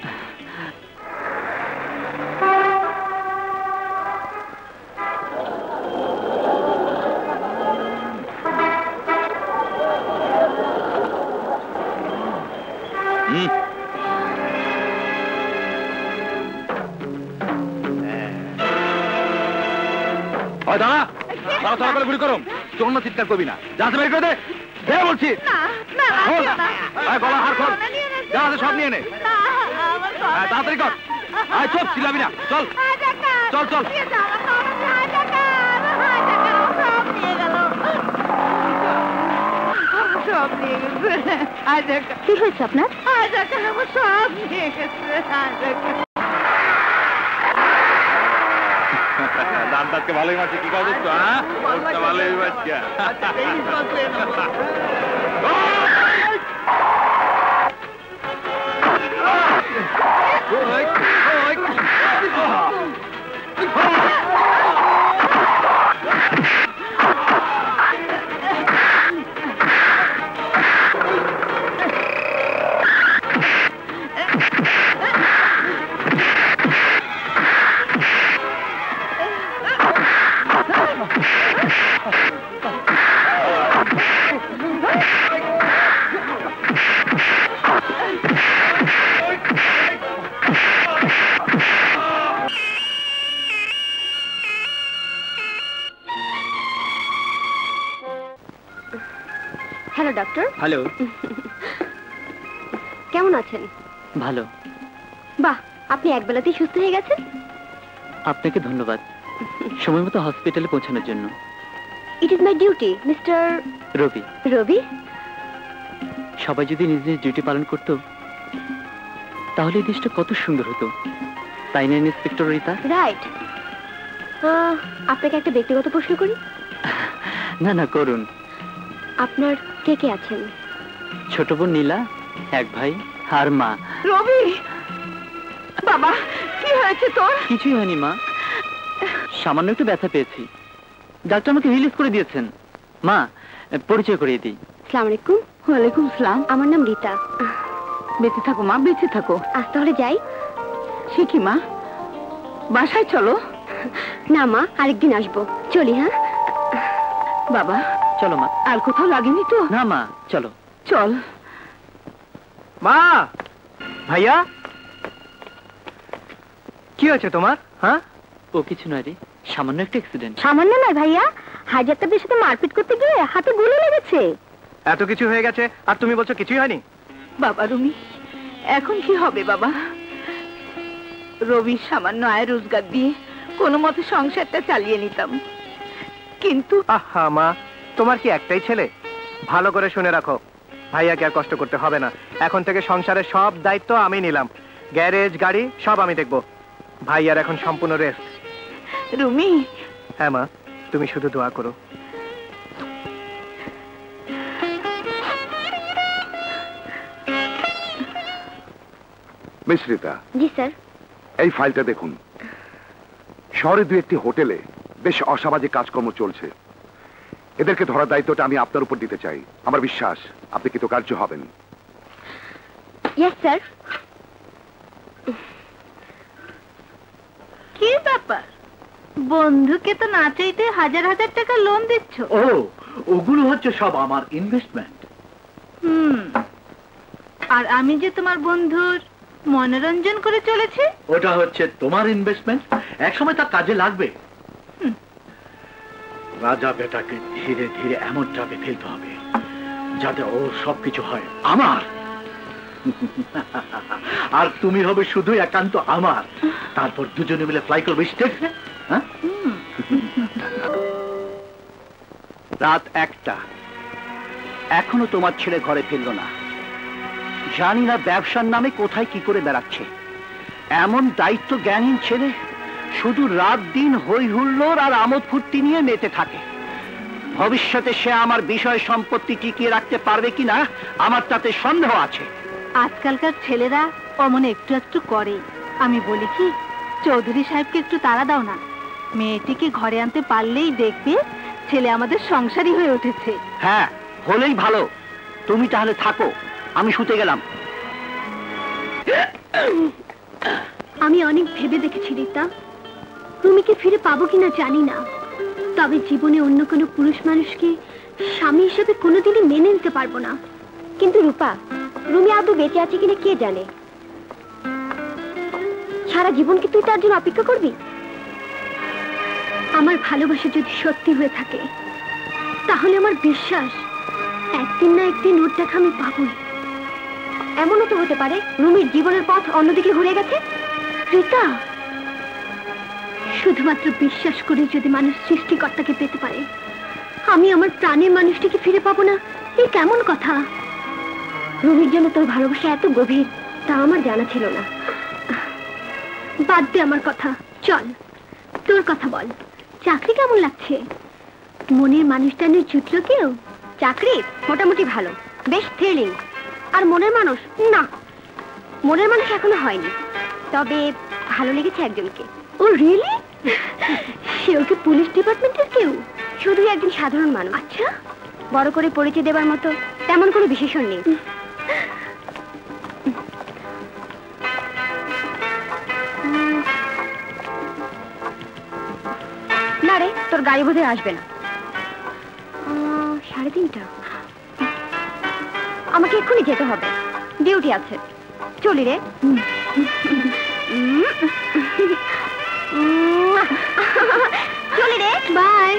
গুলি করো, জন্য চিৎকার করবি না। জাহাজে বের করে দে বলছি। গলা হার খোল, জাহাজে সব নিয়ে নে। তাড়াতাড়ি কর, চুপ চিল্লাবি না। চল চল চল। সব নিয়ে গেছে। কি হয়েছে আপনার? সব নিয়ে গেছে। দাঁতকে ভালোই মারছে, কি কাজ করছো? হ্যাঁ, ভালোই মারছে। Hello doctor. হ্যালো। কেমন আছেন? ভালো। বাহ, আপনি একবেলাতেই সুস্থ হয়ে গেছেন। আপনাকে ধন্যবাদ সময় মতো হসপিটালে পৌঁছানোর জন্য। It is my duty mister Ravi. Ravi, সবাই যদি নিজ নিজ ডিউটি পালন করত তাহলে এই দেশটা কত সুন্দর হতো, তাই না ইন্সপেক্টর রীতা? রাইট। আপনাকে একটা ব্যক্তিগত প্রশ্ন করি। না না, করুন। আপনার কে কে আছেন? ছোট বোন নীলা, এক ভাই আর মা। রবি বাবা, কি হয়েছে তোর? কিছুই হয়নি মা, সামান্য একটু ব্যথা পেয়েছি, ডাক্তার আমাকে রিলিজ করে দিয়েছেন। মা, পরিচয় করিয়ে দিই। আসসালামু আলাইকুম। ওয়ালাইকুম সালাম। আমার নাম রীতা। বেঁচে থাকো মা, বেঁচে থাকো। আজ তাহলে যাই। সে কি মা, বাসায় চলো। না মা, আরেকদিন আসবো। চলি। হ্যাঁ বাবা চলো মা। আর কোথাও লাগেনি তো? না মা, চলো। চল। মা, ভাইয়া, কি হয়েছে তোমার? হ্যাঁ, ও কিছু নয় রে, সামান্য একটা অ্যাক্সিডেন্ট। সামান্য নয় ভাইয়া, হাইজ্যাকারদের সাথে মারপিট করতে গিয়ে হাতে গুলি লেগেছে। এত কিছু হয়ে গেছে আর তুমি বলছো কিছুই হয়নি? বাবা রুমি, এখন কি হবে বাবা? রবির সামান্য আয় রোজগার দিয়ে কোনো মতে সংসারটা চালিয়ে নিতাম, কিন্তু আহা মা, তোমার কি একটাই ছেলে? ভালো করে শুনে রাখো, ভাইয়াকে আর কষ্ট করতে হবে না। এখন থেকে সংসারের সব দায়িত্ব আমি নিলাম, গ্যারেজ, গাড়ি সব আমি দেখবো। ভাইয়ার এখন সম্পূর্ণ রেস্ট। রুমি। হ্যাঁ মা, তুমি শুধু দোয়া করো। মিস রীতা। জি স্যার। এই ফাইলটা দেখুন। শহরে দু একটি হোটেলে বেশ অসামাজিক কাজকর্ম চলছে, এদেরকে ধরার দায়িত্বটা আমি আপনার উপর দিতে চাই। আমার বিশ্বাস আপনি কৃতকার্য হবেন। Yes sir. কি ব্যাপার, বন্ধুকে তো না চাইতে হাজার হাজার টাকা লোন দিচ্ছ? ও, ওগুলো হচ্ছে সব আমার ইনভেস্টমেন্ট। আর আমি যে তোমার বন্ধুর মনোরঞ্জন করে চলেছি, ওটা হচ্ছে তোমার ইনভেস্টমেন্ট, একসময় তার কাজে লাগবে। রাজা বেটাকে ধীরে ধীরে এমন চাপে ফেলতে হবে যাতে ওর সবকিছু হয় আমার, আর তুমি হবে শুধু একান্ত আমার। তারপর দুজনে মিলে ফ্লাই করবে স্টেশনে। রাত 1টা, এখনো তোমার ছেলে ঘরে ফিরল না। জানি না ব্যবসার নামে কোথায় কি করে বেড়াচ্ছে। এমন দায়িত্ব জ্ঞানহীন ছেলে শুধু রাত দিন হই হুল্লোড় আর আমোদ ফুর্তি নিয়ে মেতে থাকে। ভবিষ্যতে সে আমার বিষয় সম্পত্তি টিকিয়ে রাখতে পারবে কিনা আমার তাতে সন্দেহ আছে। আজকালকার ছেলেরা অমন একটু একটু করে। আমি বলি কি, চৌধুরী সাহেবকে একটু তাড়া দাও না, মেয়েটিকে ঘরে আনতে পারলেই দেখবে ছেলে আমাদের সংসারী হয়ে উঠেছে। হ্যাঁ, হলেই ভালো। তুমি তাহলে থাকো, আমি শুতে গেলাম। আমি অনেক ভেবে দেখেছি রীতা, রুমিকে ফিরে পাবো কিনা জানি না, তবে জীবনে অন্য কোনো পুরুষ মানুষকে স্বামী হিসেবে কোনোদিনই মেনে নিতে পারবো না। কিন্তু রূপা, রুমি আদৌ বেঁচে আছে কিনা কে জানে। সারা জীবন কি তুই তার জন্য অপেক্ষা করবি? আমার ভালোবাসা যদি সত্যি হয়ে থাকে তাহলে আমার বিশ্বাস একদিন না একদিন ওর দেখা আমি পাবই। এমনও তো হতে পারে রুমির জীবনের পথ অন্যদিকে ঘুরে গেছে। রীতা, শুধুমাত্র বিশ্বাস করে যদি মানুষ সৃষ্টিকর্তাকে পেতে পারে, আমি আমার প্রাণের মানুষটিকে ফিরে পাবো না, এই কেমন কথা? রুমির জন্য তোর ভালোবাসা এত গভীর তা আমার জানা ছিল না। বাদ দে আমার কথা, চল তোর কথা বল। চাকরি কেমন লাগছে? মনের মানুষটা নিয়ে জুটলো কেউ? চাকরি মোটামুটি ভালো, বেশ থ্রিলিং। আর মনের মানুষ? না, মনের মানুষ এখনো হয়নি, তবে ভালো লেগেছে একজনকে। ও রিয়েলি? সে ওকে পুলিশ ডিপার্টমেন্টের কেউ? শুধু একজন সাধারণ মানুষ। আচ্ছা, বড় করে পরিচয় দেবার মতো তেমন কোনো বিশেষণ নেই। না রে, তোর গাড়ি বোধহয় আসবে না। 3:30। আমাকে এক্ষুনি যেতে হবে, ডিউটি আছে। চলি রে। চলি রে, বাই।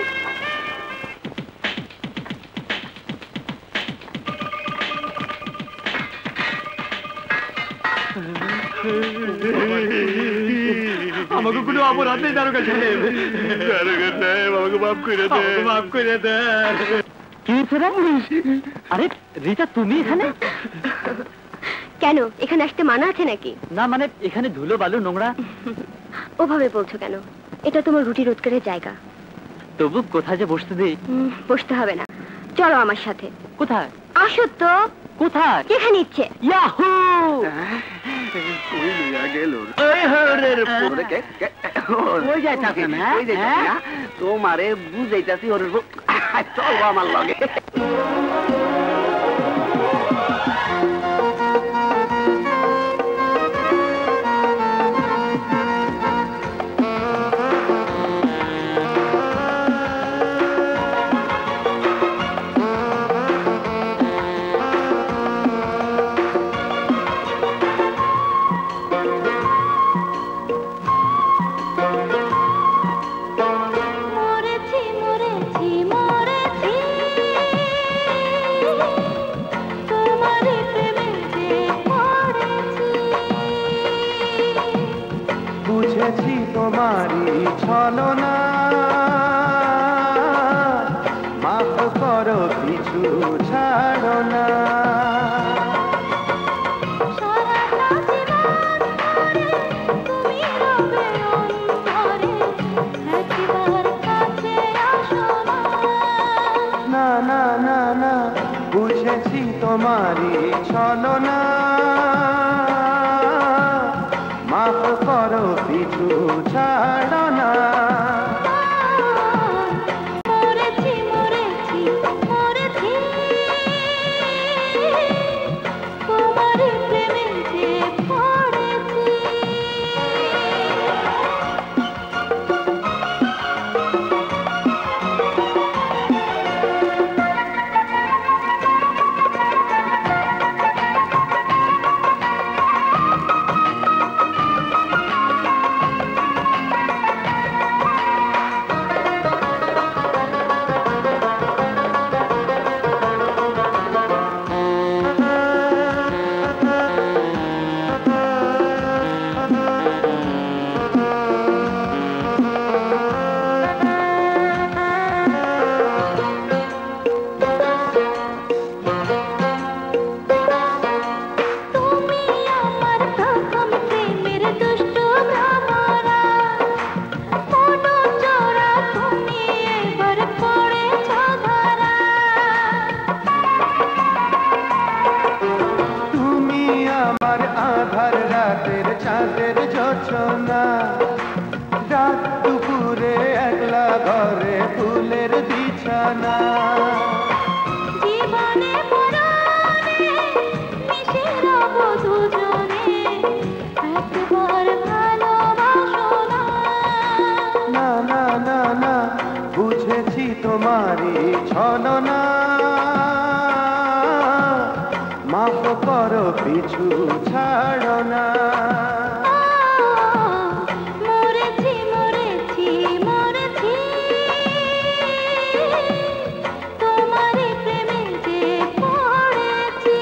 কোনো অপরাধ নেই দারোগা সাহেব। দারোগা সাহেব আমাকে মাফ করে দে, মাফ করে দে। কি রে? আরে রিতা, তুমি এখানে? কেন, এখানে আসতে মানা আছে নাকি? না মানে এখানে ধুলো বালু নোংরা। ওভাবে বলছো কেন? এটা তোমার রুটি রোজগারের জায়গা। তবু কোথায় যে বসতে দিই? বসতে হবে না, চলো আমার সাথে। কোথায়? আসো তো। কোথায়? যেখানে ইচ্ছে। ইয়াহু! কই লইয়া গেল? তোমারে বুঝাইতাছি ওর, চল আমার লগে। বুঝেছি তোমারই ছলনা, মাফ করো কিছু ছাড়ো না। না না না না, বুঝেছি তোমারই ছলনা, মাফ করো পিছু ছাড়ো না। মরেছি মরেছি মরেছি, তোমারই প্রেমে যে পড়েছি। চাঁদের যোছনা, রাত দুপুরে একলা ঘরে ফুলের বিছানা। জীবনে পরাণে মিশে রব দুজনে, একবার ভালোবাসো না। না না না না, বুঝেছি তোমারই ছলনা, মাফ করো পিছু ছাড়ো না। মরেছি মরেছি মরেছি, তোমারই প্রেমে যে পড়েছি।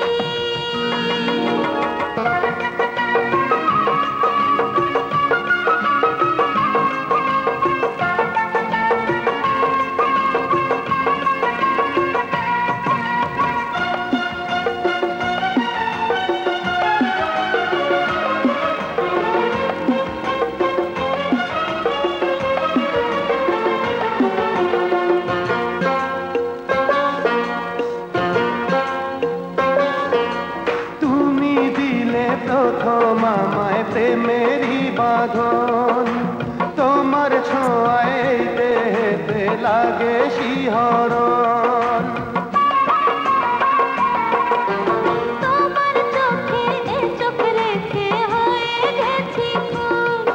তুমি দিলে প্রথম আমায় প্রেমেরই বাঁধন, তোমার ছোঁয়ায় দেহেতে লাগে শিহরণ। তোমার চোখে চোখ রেখে হয়ে গেছি খুন,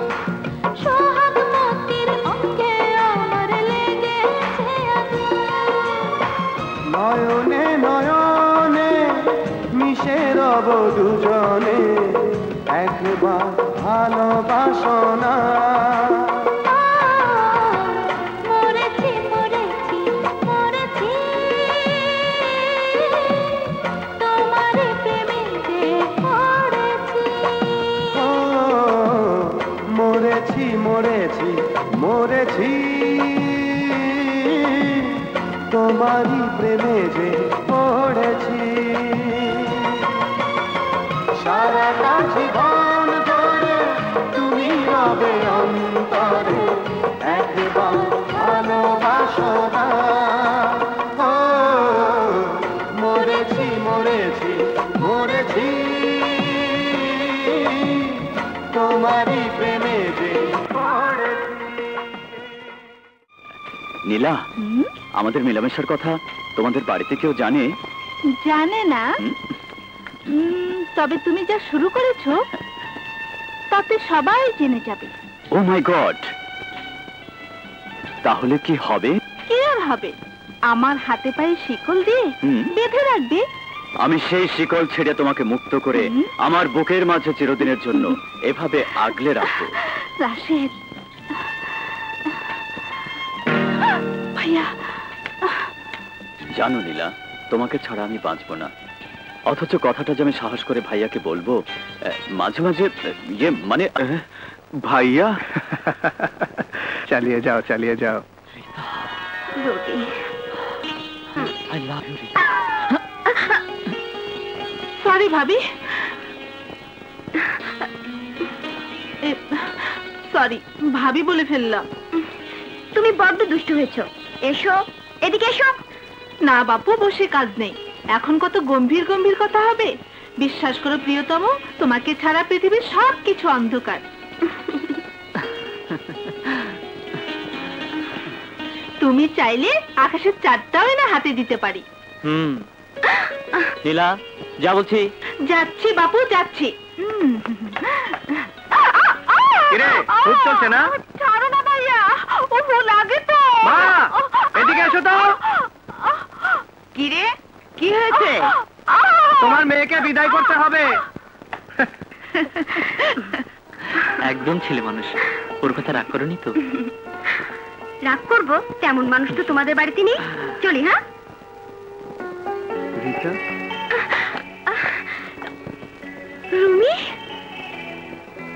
সোহাগ মতির অঙ্গে আমার লেগেছে আগুন। নয়নে নয়নে মিশে রব দুজনে, একবার ভালোবাসো না। মরেছি মরেছি মরেছি, তোমারই প্রেমে যে পড়েছি। ও, মরেছি মরেছি তোমারই প্রেমে যে পড়েছি সারাটা জীবন ধরে তুমি রবে অন্তরে একবার ভালোবাসো না মরেছি মরেছি মরেছি তোমারই প্রেমে যে পড়েছি। নীলা, আমাদের মেলামেশার কথা তোমাদের বাড়িতে কেউ জানে? জানে না, তবে তুমি যা শুরু করেছো তাতে সবাই জেনে যাবে। ও মাই গড, তাহলে কি হবে? কি আর হবে, আমার হাতে পায়ে শিকল দিয়ে বেঁধে রাখবে। আমি সেই শিকল ছেড়ে তোমাকে মুক্ত করে আমার বুকের মাঝে চিরদিনের জন্য এভাবে আগলে রাখবো। রাশেদ ভাইয়া, জানো নীলা, তোমাকে ছাড়া আমি বাঁচবো না, অথচ কথাটা যে আমি সাহস করে ভাইয়াকে বলবো মাঝে মাঝে ইয়ে মানে ভাইয়া। চালিয়ে যাও চালিয়ে যাও। সরি ভাবি, সরি ভাবি বলে ফেললাম। তুমি বড্ড দুষ্ট হয়েছো। এসো এদিকে এসো। না বাপু, বসে কাজ নেই, এখন কত গম্ভীর গম্ভীর কথা হবে। বিশ্বাস করো প্রিয়তম, তোমাকে ছাড়া পৃথিবীর সব কিছু অন্ধকার। তুমি চাইলে আকাশের চাঁদটাও না হাতে দিতে পারি। নীলা, যা বলছি। যাচ্ছি বাপু, যাচ্ছি। কিরে, খুব চলছে না? ছাড়ো না ভাইয়া, ও লাগে তো। মা, এদিকে এসো তো। কিরে, কি হয়েছে? তোমার মেয়েকে বিদায় করতে হবে। একদম ছেলে মানুষ, ওর কথা রাগ করনি তো? রাগ করবো তেমন মানুষ তো তোমাদের বাড়িতে নেই। চলি। হ্যাঁ রিতা, রুমি,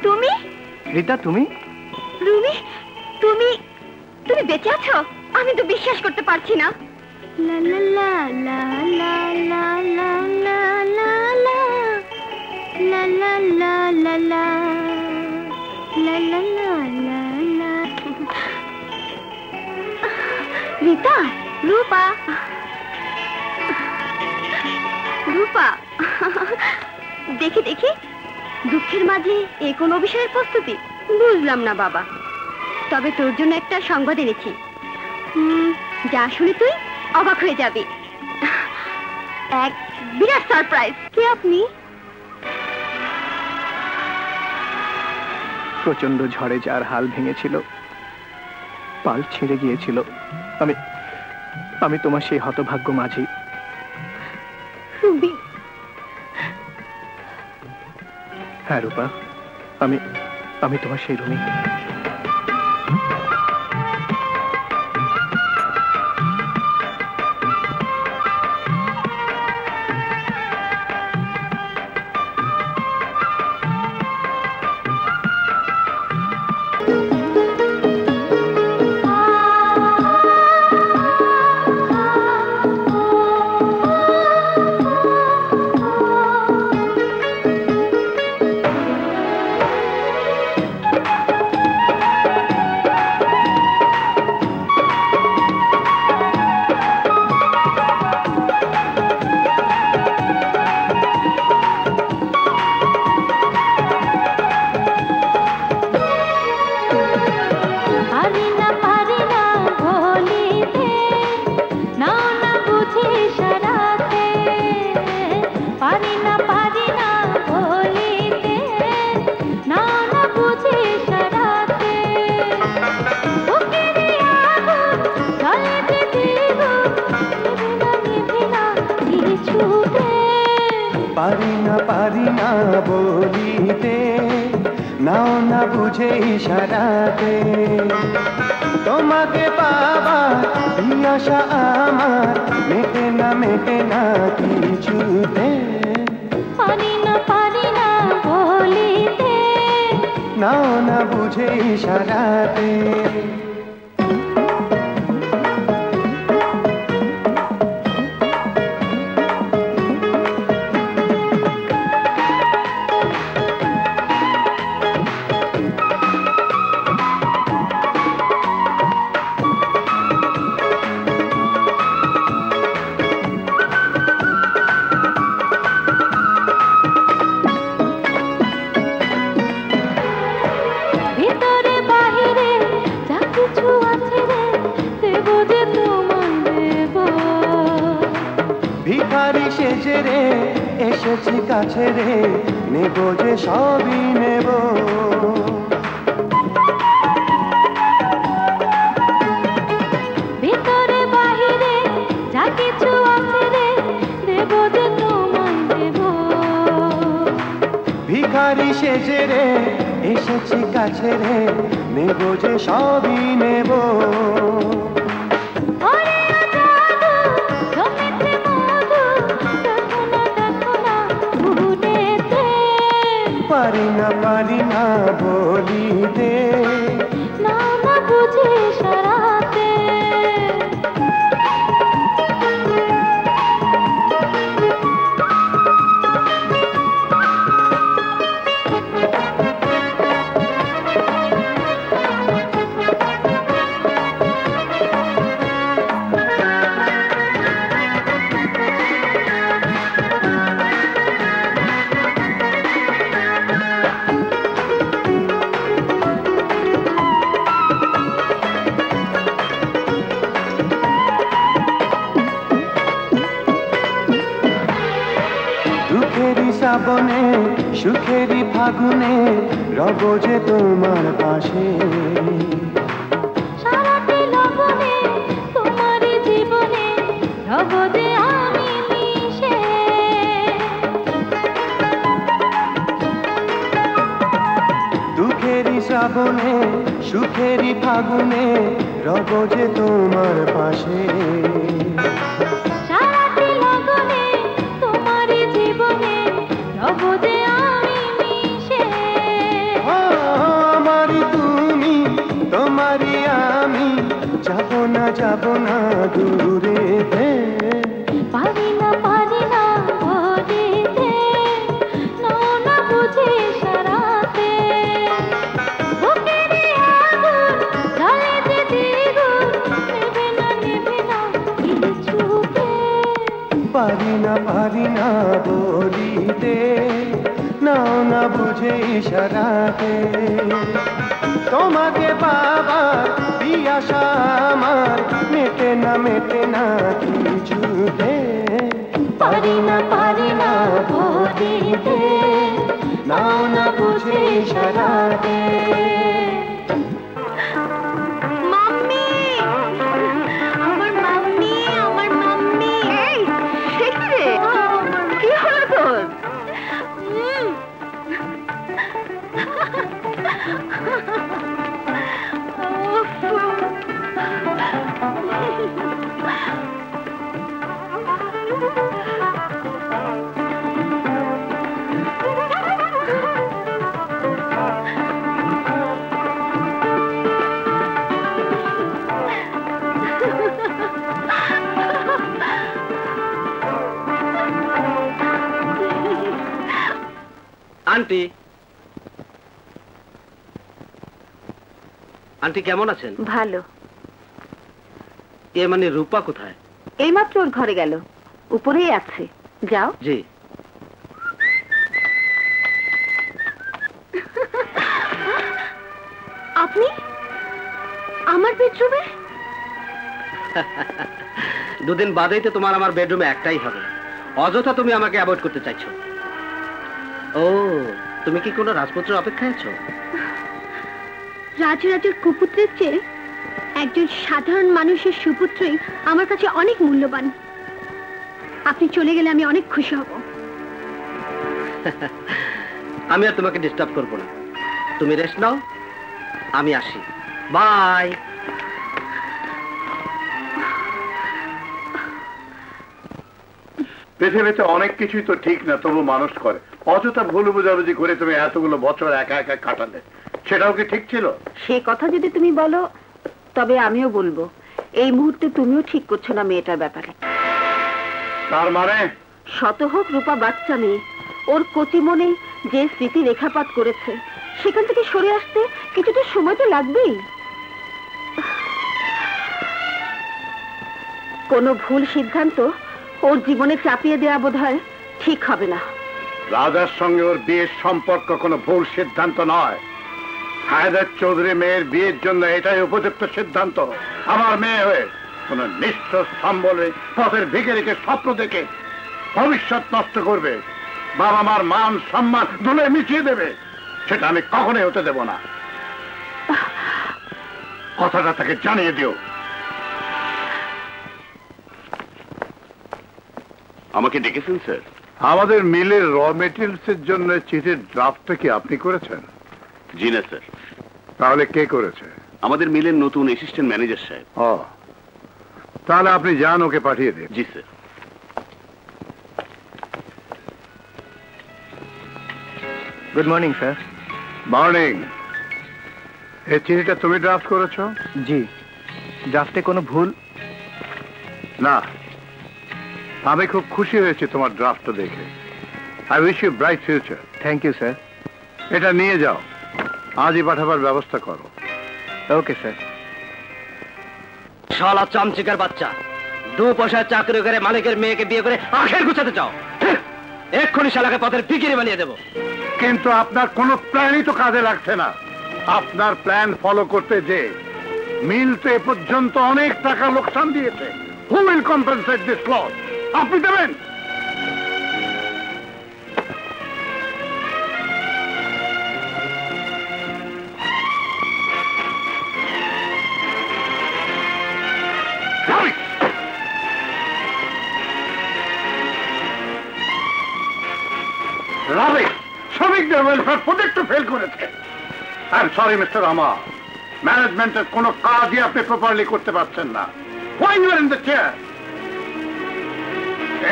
তুমি? রিতা তুমি? রুমি, তুমি তুমি বেঁচে আছো? আমি তো বিশ্বাস করতে পারছি না। লা লা লা লা লা লা লা লা লা লা লা লা লা লা লা লা লা লা লা। রিতা, রূপা, রূপা, দেখি দেখি, দুঃখের মাঝে এ কোন অভিশয়ের প্রস্তুতি? বুঝলাম না বাবা, তবে তোর জন্য একটা সংবাদ এনেছি। যা শুনে তুই অবাক হয়ে যাবি। এক বিরাট সারপ্রাইজ। কে আপনি? প্রচন্ড ঝড়ে যার হাল ভেঙেছিল, পাল ছিঁড়ে গিয়েছিল, আমি তোমার সেই হতভাগ্য মাঝি। রুবি। হ্যাঁ রূপা, আমি তোমার সেই রুমি। পারি না বলিতে, নাও না বুঝে ইশারাতে, তোমাকে পাবা এই আশা আমার মেটে না কিছুতে। পারি না বলিতে, নাও না বুঝে ইশারাতে। যে তোমায় দেব। ভিখারি সেজে রে এসেছি কাছে রে, নেব যে সবই নেব। ভিতরে বাহিরে যা কিছু আছে রে, দেব যে তোমায় দেব। ভিখারি সেজে রে এসেছি কাছে রে, নেব যে সবই নেব। ওরে জাদু জমেছে মধু, দেখো না ভুলেতে। পারি না বলিতে, নাও না বুঝে সারাতে। দুঃখেরই শ্রাবণে সুখেরই ফাগুনে, রব যে তোমার পাশে। সারাটি লগনে তোমারই জীবনে, রব যে আমি মিশে। দুঃখেরই শ্রাবণে সুখেরই ফাগুনে, রব যে তোমার পাশে। সারাটি লগনে তোমারই জীবনে, রব যে আমি মিশে। আমারই তুমি তোমারই আমি, যাব না দূরেতে। পারি না বলিতে, নাও না বুঝে সারাতে। বুকেরই আগুন জ্বলে যে দ্বিগুণ, নেবে না কিছুতে। পারি না বলিতে, নাও না বুঝে ইশারাতে। তোমাকে পাবার পিয়াসা আমার, মেটে না কিছুতে। পারি না বলিতে, নাও না বুঝে ইশারাতে। মাম্মি, আমার মাম্মি, আমার মাম্মি। এই সে কি রে, কি হলো তোর? আন্টি, আন্টি কেমন আছেন? ভালো। এ মানে রূপা কোথায়? এইমাত্র ওর ঘরে গেল, উপরেই আছে। যাও। জি। আপনি আমার বেডরুমে? দুদিন বাদেই তো তোমার আমার বেডরুমে একটাই হবে। অযথা তুমি আমাকে অ্যাভয়েড করতে চাইছো। ও, তুমি কি কোনো রাজপুত্রের অপেক্ষায় আছো? রাজরাজের কুপুত্রের চেয়ে একজন সাধারণ মানুষের সুপুত্রই আমার কাছে অনেক মূল্যবান। আপনি চলে গেলে আমি অনেক খুশি হব। আমি আর তোমাকে ডিস্টার্ব করবো না, তুমি রেস্ট নাও, আমি আসি। বাই। পৃথিবীতে অনেক কিছুই তো ঠিক না, তবু মানুষ করে। অযথা ভুল বুঝাবুঝি করে তুমি এতগুলো বছর একা একা কাটালে, সেটাও কি ঠিক ছিল? সে কথা যদি তুমি বলো, তবে আমিও বলবো, এই মুহূর্তে তুমিও ঠিক করছো না মেয়েটার ব্যাপারে। তার মানে? শত হোক রূপা বাচ্চা মেয়ে, ওর কচি মনে যে স্মৃতি রেখাপাত করেছে, সেখান থেকে সরে আসতে কিছুটা সময় তো লাগবেই। কোনো ভুল সিদ্ধান্ত ওর জীবনে চাপিয়ে দেওয়া বোধহয় ঠিক হবে না। রাজার সঙ্গে ওর বিয়ের সম্পর্ক কোনো ভুল সিদ্ধান্ত নয়। হায়দার চৌধুরী মেয়ের বিয়ের জন্য এটাই উপযুক্ত সিদ্ধান্ত। আমার মেয়ে হয়ে কোন নিষ্ঠ স্তম্ভলে পথের ভিখারিকে স্বপ্ন দেখে ভবিষ্যৎ নষ্ট করবে, বাবা মার মান সম্মান ধুলে মিশিয়ে দেবে, সেটা আমি কখনোই হতে দেব না। কথাটা তাকে জানিয়ে দিও। আমাকে ডেকেছেন স্যার? আমাদের মিলের র মেটেরিয়ালস এর জন্য চিঠির ড্রাফটটা কি আপনি করেছেন? জি না স্যার। তাহলে কে করেছে? আমাদের মিলের নতুন অ্যাসিস্ট্যান্ট ম্যানেজার সাহেব। ও, তাহলে আপনি যান, ওকে পাঠিয়ে দিন। জি sir. Good morning sir. Morning. এই চিঠিটা তুমি ড্রাফট করেছো? জি। ড্রাফটে কোনো ভুল? না, আমি খুব খুশি হয়েছি তোমার ড্রাফটটা দেখে। I wish you bright future. Thank you sir. এটা নিয়ে যাও, আজই পাঠাবার ব্যবস্থা করো। Okay sir. শালা চামচিকার বাচ্চা, 2 পয়সার চাকরি করে মালিকের মেয়েকে বিয়ে করে আখের গুছাতে চাও? এক্ষুনি শালাকে পথের ভিখারি বানিয়ে দেবো। কিন্তু আপনার কোনো প্ল্যানই তো কাজে লাগছে না। আপনার প্ল্যান ফলো করতে যে মিল তো এ পর্যন্ত অনেক টাকা লোকসান দিয়েছে। Who will compensate this loss? আপনি দেবেন? শ্রমিকদের ওয়েলফেয়ার প্রজেক্ট ফেল করেছে। I am sorry mister Rama, ম্যানেজমেন্টের কোনো কাজই আপনি প্রপারলি করতে পারছেন না। Why you are in the chair?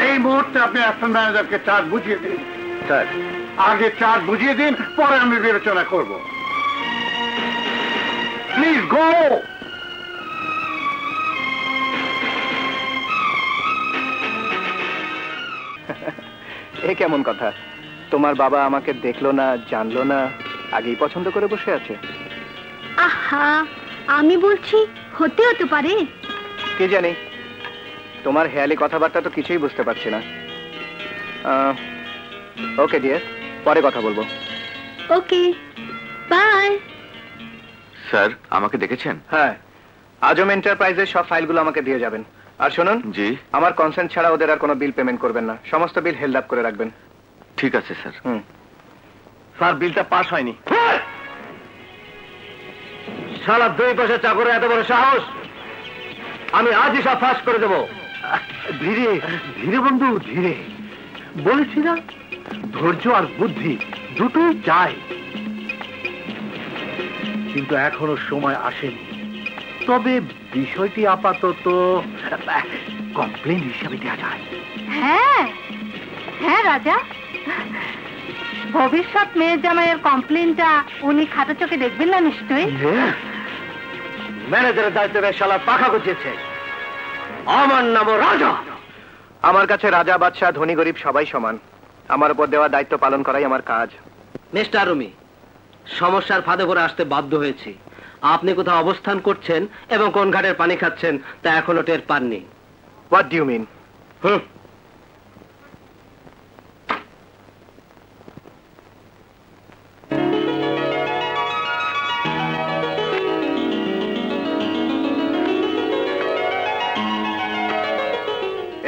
এই মুহূর্তে আপনি অ্যাসিস্ট্যান্ট ম্যানেজারকে চার্জ বুঝিয়ে দিন। স্যার, আগে চার্জ বুঝিয়ে দিন, পরে আমি বিবেচনা করব। Please go. এ কেমন কথা? তোমার বাবা আমাকে দেখলো না, জানলো না, আগেই পছন্দ করে বসে আছে। আহা, আমি বলছি হতেও তো পারে। কি জানি, তোমার হেয়ালি কথাবার্তা তো কিছুই বুঝতে পারছি না। ওকে ডিয়ার, পরে কথা বলবো। ওকে, বাই। স্যার, আমাকে দেখেছেন? হ্যাঁ, আজম এন্টারপ্রাইজের সব ফাইলগুলো আমাকে দিয়ে যাবেন। আর শুনুন, জি। আমার কনসেন্ট ছাড়া ওদের আর কোনো বিল পেমেন্ট করবেন না। সমস্ত বিল হেল্ড আপ করে রাখবেন। ঠিক আছে স্যার। স্যার, বিলটা পাস হয়নি। শালা 2 পয়সা চাকরে এত বড় সাহস! আমি আজই সব ফাঁস করে দেবো। ধীরে ধীরে বন্ধু, ধীরে। বলেছি না, ধৈর্য আর বুদ্ধি দুটোই চাই। কিন্তু এখনো সময় আসেনি। তবে বিষয়টি আপাতত কমপ্লেন হিসাবে দেওয়া যায়। হ্যাঁ হ্যাঁ রাজা, ভবিষ্যৎ মেয়ের জামাইয়ের কমপ্লেনটা উনি খাতা চোখে দেখবেন না নিশ্চয়ই? ম্যানেজারের দায়িত্বে শালা পাখা গুছিয়েছে। আমার নাম রাজা। আমার কাছে রাজা, বাদশাহ, ধনী গরিব সবাই সমান। আমার উপর দেওয়া দায়িত্ব পালন করাই আমার কাজ। মিস্টার রুমি, সমস্যার ফাঁদে পড়ে আসতে বাধ্য হয়েছি। আপনি কোথাও অবস্থান করছেন এবং কোন ঘাটের পানি খাচ্ছেন তা এখনো টের পাননি। What do you mean?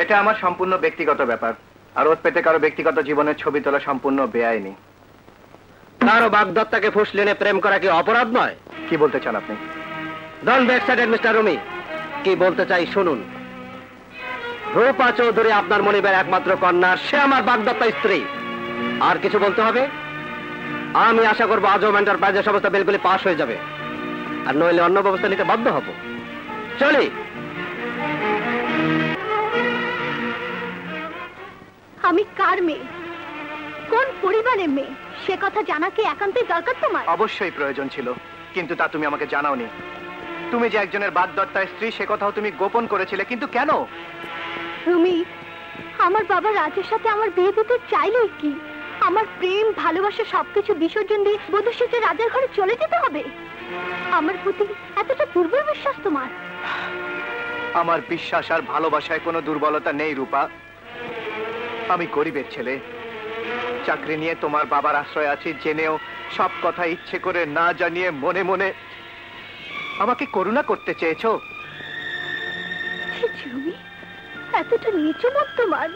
এটা আমার সম্পূর্ণ ব্যক্তিগত ব্যাপার। আর ওর পেতে কারো ব্যক্তিগত জীবনের ছবি তোলা সম্পূর্ণ বেআইনি। কারো বাগদত্তাকে ফুসলেনে প্রেম করা কি অপরাধ নয়? কি বলতে চান আপনি? Don't be excited mister Rumi. কি বলতে চাই শুনুন। রূপা চৌধুরী আপনার মনিবের একমাত্র কন্যা, সে আমার বাগদত্তা স্ত্রী। আর কিছু বলতে হবে? আমি আশা করবো আজম এন্টারপ্রাইজের সমস্ত বিলগুলি পাস হয়ে যাবে, আর নইলে অন্য ব্যবস্থা নিতে বাধ্য হব। চলি। আমি কার মেয়ে, কোন পরিবারের মেয়ে, সে কথা জানা কি একান্তই দরকার তোমার? অবশ্যই প্রয়োজন ছিল, কিন্তু তা তুমি আমাকে জানাওনি। তুমি যে একজনের বাগদত্তার স্ত্রী সে কথাও তুমি গোপন করেছিলে, কিন্তু কেন? রুমি, আমার বাবা রাজের সাথে আমার বিয়ে দিতে চাইলই কি? আমার প্রেম ভালোবাসা সবকিছু বিসর্জন দিয়ে বধূ সেজে রাজার ঘরে চলে যেতে হবে? আমার প্রতি এতটা দুর্বল বিশ্বাস তোমার? আমার বিশ্বাস আর ভালোবাসায় কোনো দুর্বলতা নেই রূপা। আমি গরিবের ছেলে, চাকরি নিয়ে তোমার বাবার আশ্রয় আছি জেনেও সব কথা ইচ্ছে করে না জানিয়ে মনে মনে আমাকে করুণা করতে চেয়েছো। এতটা নিচু মত তোমার।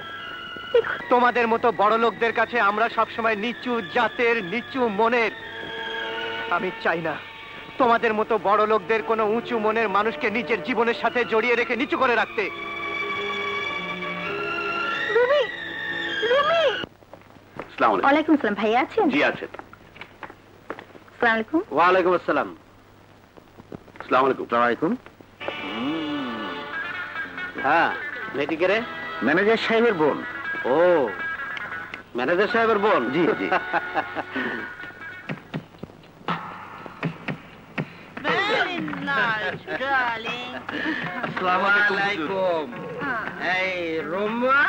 তোমাদের মতো বড় লোকদের কাছে আমরা সবসময় নিচু জাতের, নিচু মনের। আমি চাই না তোমাদের মতো বড় লোকদের কোনো উঁচু মনের মানুষকে নিজের জীবনের সাথে জড়িয়ে রেখে নিচু করে রাখতে। রুমি, রুমি। আসসালামু আলাইকুম। ওয়ালাইকুম আসসালাম। ভাইয়া আছেন? জি আছেন। আসসালামু আলাইকুম। ওয়ালাইকুম আসসালাম। আসসালামু আলাইকুম। আসসালামু আলাইকুম। হ্যাঁ, মেয়েটি কে রে? ম্যানেজার সাহেবের বোন। ও, ম্যানেজার সাহেবের বোন? জি জি। আসসালামু আলাইকুম। এই রোমা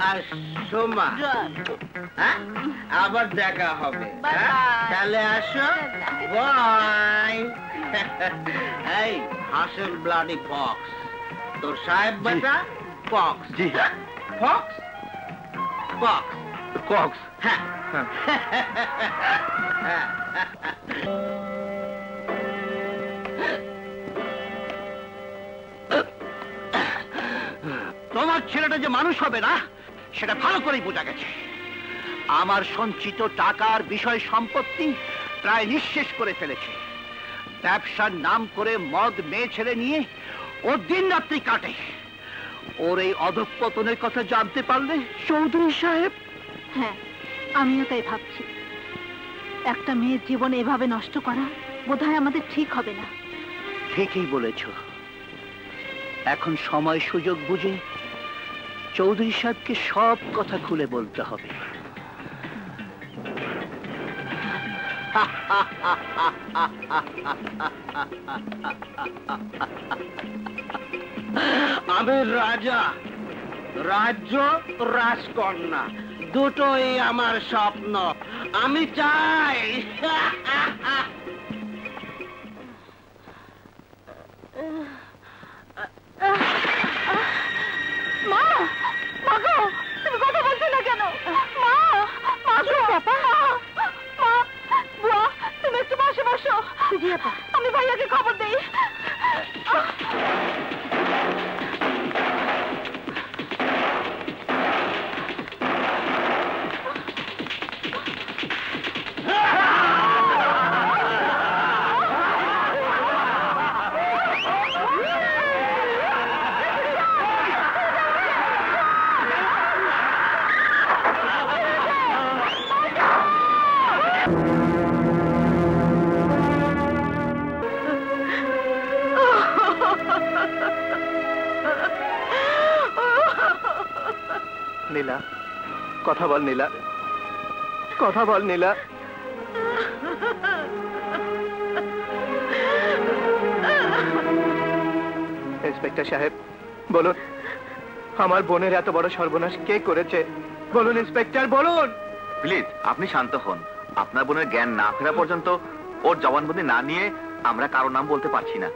আর সোমা, হ্যাঁ আবার দেখা হবে। তাহলে আসো, বাই। এই হাসেল ব্লাডি ফক্স, তোর সাহেব বেটা ফক্স। জি। Fox Fox Cox. হ্যাঁ। তোমার ছেলেটা যে মানুষ হবে না সেটা ভালো করেই বোঝা গেছে। আমার সঞ্চিত টাকার বিষয় সম্পত্তি প্রায় নিঃশেষ করে ফেলেছে। ব্যবসার নাম করে মদ মেয়ে ছেলে নিয়ে ওর দিন রাত্রি কাটে। ওর এই অধঃপতনের কথা জানতে পারলে চৌধুরী সাহেব। হ্যাঁ, আমিও তাই ভাবছি। একটা মেয়ের জীবন এভাবে নষ্ট করা বোধহয় আমাদের ঠিক হবে না। ঠিকই বলেছ। এখন সময় সুযোগ বুঝে চৌধুরী সাহেবকে সব কথা খুলে বলতে হবে। আমি রাজা, রাজ্য, রাজকন্যা দুটোই আমার স্বপ্ন। আমি চাই মা, মা গো, তুমি কথা বলছো না কেন? মা, মা গো, মা, বুয়া, তুমি একটু পাশে বসো। আমি ভাইয়াকে খবর দেই। নীলা, কথা বল নীলা, কথা বল নীলা। ইন্সপেক্টর সাহেব বলুন, আমার বোনের এত বড় সর্বনাশ কে করেছে? বলুন ইন্সপেক্টর, বলুন। প্লিজ আপনি শান্ত হন। আপনার বোনের জ্ঞান না ফেরা পর্যন্ত ওর জবানবন্দি না নিয়ে আমরা কারো নাম বলতে পারছি না।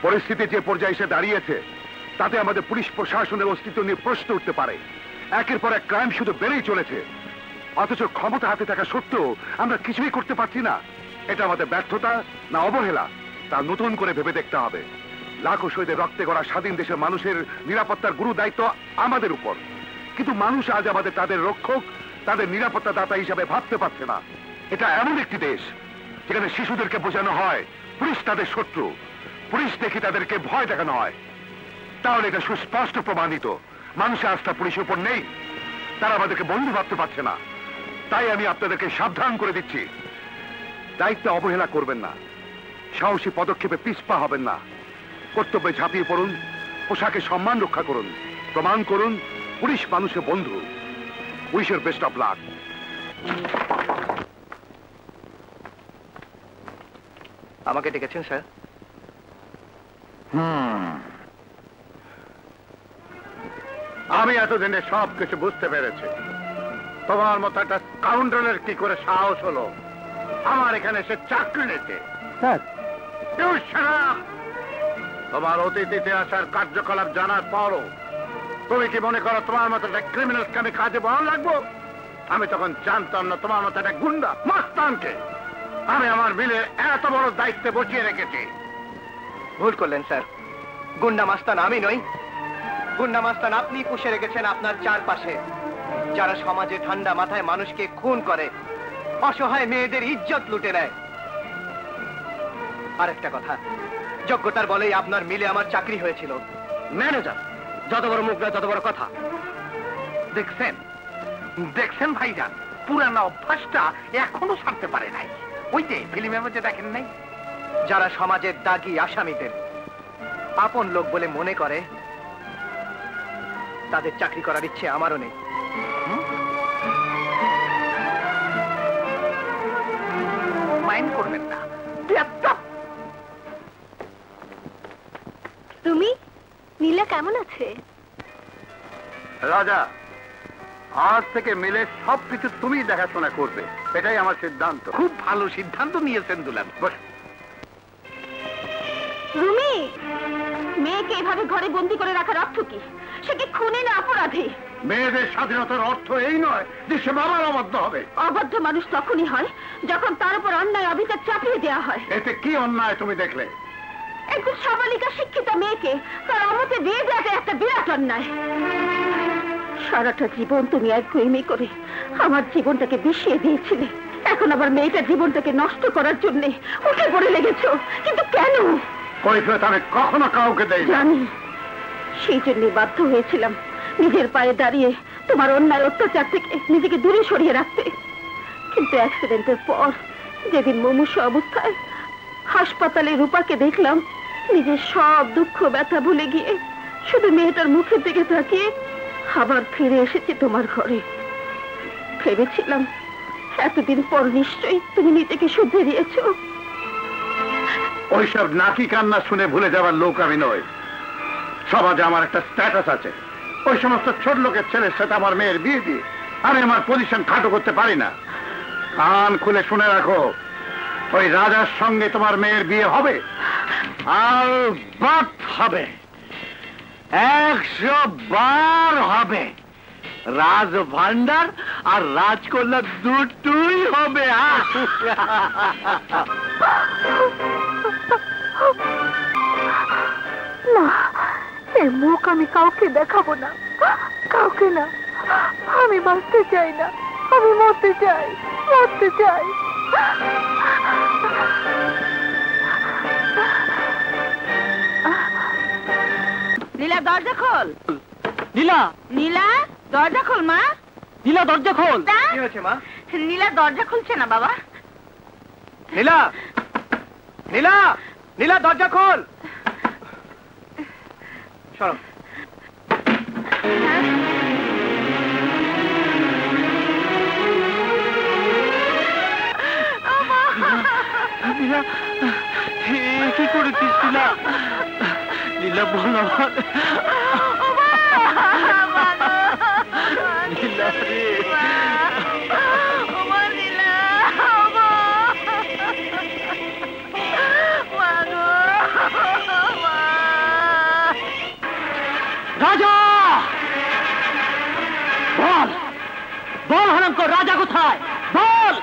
পরিস্থিতি যে পর্যায়ে এসে দাঁড়িয়েছে তাতে আমাদের পুলিশ প্রশাসনের অস্তিত্ব নিয়ে প্রশ্ন উঠতে পারে। একের পর এক ক্রাইম শুধু বেড়েই চলেছে, অথচ ক্ষমতা হাতে থাকা সত্ত্বেও আমরা কিছুই করতে পারছি না। এটা আমাদের ব্যর্থতা না অবহেলা, তা নতুন করে ভেবে দেখতে হবে। লাখো শহীদের রক্তে গড়া স্বাধীন দেশের মানুষের নিরাপত্তার গুরু দায়িত্ব আমাদের উপর, কিন্তু মানুষ আজ আমাদের তাদের রক্ষক, তাদের নিরাপত্তা দাতা হিসাবে ভাবতে পারছে না। এটা এমন একটি দেশ যেখানে শিশুদেরকে বোঝানো হয় পুলিশ তাদের শত্রু, পুলিশ দেখে তাদেরকে ভয় দেখানো হয়। তাহলে এটা সুস্পষ্ট প্রমাণিত মানুষের আস্থা পুলিশের উপর নেই, তারা আমাদেরকে বন্ধু ভাবতে পারছে না। তাই আমি আপনাদেরকে সাবধান করে দিচ্ছি, দায়িত্ব অবহেলা করবেন না, সাহসী পদক্ষেপে পিছপা হবেন না, কর্তব্যে ঝাঁপিয়ে পড়ুন, পোশাকে সম্মান রক্ষা করুন, প্রমাণ করুন পুলিশ মানুষের বন্ধু। Wish your best of luck. আমাকে ডেকেছেন স্যার? আমি এতদিনে সব কিছু বুঝতে পেরেছি। তোমার মতো একটা কাউন্টারের কি করে সাহস হলো আমার এখানে এসে চাকরি নিতে? স্যার, তোমার অতীত ইতিহাসের কার্যকলাপ জানার পরও তুমি কি মনে করো তোমার মতো একটা ক্রিমিনালকে আমি কাজে বহাল রাখবো? আমি তখন জানতাম না তোমার মতো একটা গুন্ডা মাস্তানকে আমি আমার মিলে এত বড় দায়িত্বে বসিয়ে রেখেছি। ভুল করলেন স্যার, গুন্ডা মাস্তান আমি নই, গুন্ডা মাস্তান আপনি পুষে রেখেছেন আপনার চারপাশে, যারা সমাজে ঠান্ডা মাথায় মানুষকে খুন করে, অসহায় মেয়েদের ইজ্জত লুটে নেয়। আরেকটা কথা, যোগ্যতার বলেই আপনার মিলে আমার চাকরি হয়েছিল। ম্যানেজার, যত বড় মুখ না তত বড় কথা। দেখছেন দেখছেন ভাইজান, পুরানা অভ্যাসটা এখনো ছাড়তে পারে নাই। ওই যে ফিল্মের মধ্যে দেখেন নাই, যারা সমাজের দাগী আসামিদের আপন লোক বলে মনে করে, তাদের চাকরি করার ইচ্ছে আমারও নেই। মাইন্ড করবেন না। তুমি নীলা কেমন আছে? রাজা, আজ থেকে মিলে সবকিছু তুমি দেখাশোনা করবে, এটাই আমার সিদ্ধান্ত। খুব ভালো সিদ্ধান্ত নিয়েছেন দুলাল। রুমি, মেয়েকে এভাবে ঘরে বন্দি করে রাখার অর্থ কি? সে কি খুনি না অপরাধী? মেয়েদের স্বাধীনতার অর্থ এই নয় যে সে বাবার অবাধ্য হবে। অবাধ্য মানুষ তখনই হয় যখন তার উপর অন্যায় অবিচার চাপিয়ে দেওয়া হয়। এতে কি অন্যায় তুমি দেখলে? একজন সাবালিকা শিক্ষিত মেয়েকে তার অমতে বিয়ে দেওয়াটা একটা বিরাট অন্যায়। সারাটা জীবন তুমি এক প্রেমী করে আমার জীবনটাকে বিষিয়ে দিয়েছিলে, এখন আবার মেয়েটার জীবনটাকে নষ্ট করার জন্য উঠে পড়ে লেগেছো। কিন্তু কেন? কৈফিয়ত আমি কখনো কাউকে দেই না। জানি, সেই জন্যই বাধ্য হয়েছিলাম নিজের পায়ে দাঁড়িয়ে তোমার অন্যায় অত্যাচার থেকে নিজেকে দূরে সরিয়ে রাখতে। কিন্তু অ্যাক্সিডেন্টের পর যেদিন মুমূর্ষ অবস্থায় হাসপাতালে রূপাকে দেখলাম, নিজের সব দুঃখ ব্যথা ভুলে গিয়ে শুধু মেয়েটার মুখের দিকে তাকিয়ে আবার ফিরে এসেছি তোমার ঘরে। ভেবেছিলাম এতদিন পর নিশ্চয়ই তুমি নিজেকে শুধরে দিয়েছো। ওইসব নাকি কান্না শুনে ভুলে যাওয়ার লোক আমি নই। সমাজে আমার একটা স্ট্যাটাস আছে। ওই সমস্ত ছোট লোকের ছেলের সাথে আমার মেয়ের বিয়ে দিয়ে আমি আমার পজিশন খাটো করতে পারি না। কান খুলে শুনে রাখো, ওই রাজার সঙ্গে তোমার মেয়ের বিয়ে হবে। আর বাদ হবে, 100 বার হবে। রাজ ভান্ডার আর রাজকন্যা দুটোই হবে। না, এর মুখ আমি কাউকে দেখাবো না, কাউকে না। আমি বাঁচতে চাই না, আমি মরতে চাই, মরতে চাই। নীলা, দরজা খোল। নীলা, নীলা, দরজা খোল মা। নীলা দরজা খোল। কি হয়েছে মা? নীলা দরজা খুলছে না বাবা। নীলা, নীলা, নীলা দরজা খোল। সরো। নীলা, কি করেছিস নীলা? নীলা বল আমার। নীলা রে, রাজা বল, বল হারামখোর, রাজা কোথায়? বল।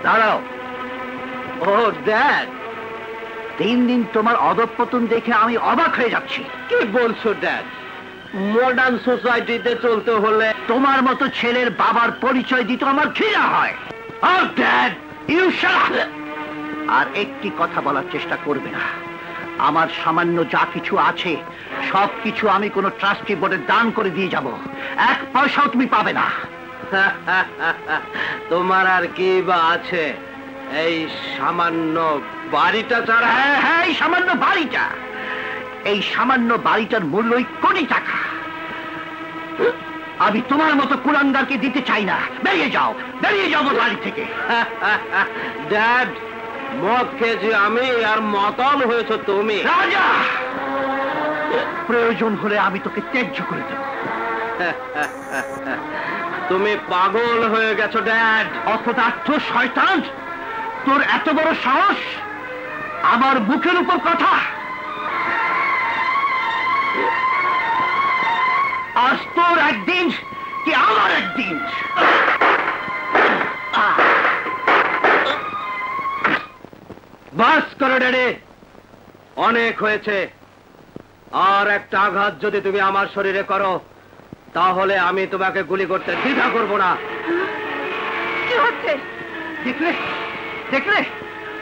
দাঁড়াও। ও ড্যাড, দিন দিন তোমার অধঃপতন দেখে আমি অবাক হয়ে যাচ্ছি। কি বলছো ড্যাড? মডার্ন সোসাইটিতে চলতে হলে তোমার মতো ছেলের বাবার পরিচয় দিতে আমার ঘৃণা হয়। আর ড্যাড, ইউ শাট আপ। আর একটি কথা বলার চেষ্টা করবে না। আমার সামান্য যা কিছু আছে সবকিছু আমি কোনো ট্রাস্টি বোর্ডে দান করে দিয়ে যাব। 1 পয়সাও তুমি পাবে না। তোমার আর কি বা আছে? এই সামান্য বাড়িটা ছাড়া? হ্যাঁ, এই সামান্য বাড়িটা। এই সামান্য বাড়িটার মূল্যই কোটি টাকা। আমি তোমার মতো কুলাঙ্গারকে দিতে চাই না। বেরিয়ে যাও, বেরিয়ে যাও বাড়ি থেকে। ড্যাড, মদ খেয়েছি আমি আর মতন হয়েছে তুমি। রাজা, প্রয়োজন হলে আমি তোকে ত্যায্য করে দেব। তুমি পাগল হয়ে গেছো ড্যাড। অপদার্থ শয়তান, তোর এত বড় সাহস আমার মুখের উপর কথা। আজ তোর একদিন কি আমার একদিন। বাস করো ড্যাডি, অনেক হয়েছে। আর একটা আঘাত যদি তুমি আমার শরীরে করো তাহলে আমি তোমাকে গুলি করতে দ্বিধা করব না। কি হচ্ছে? দেখলে দেখলে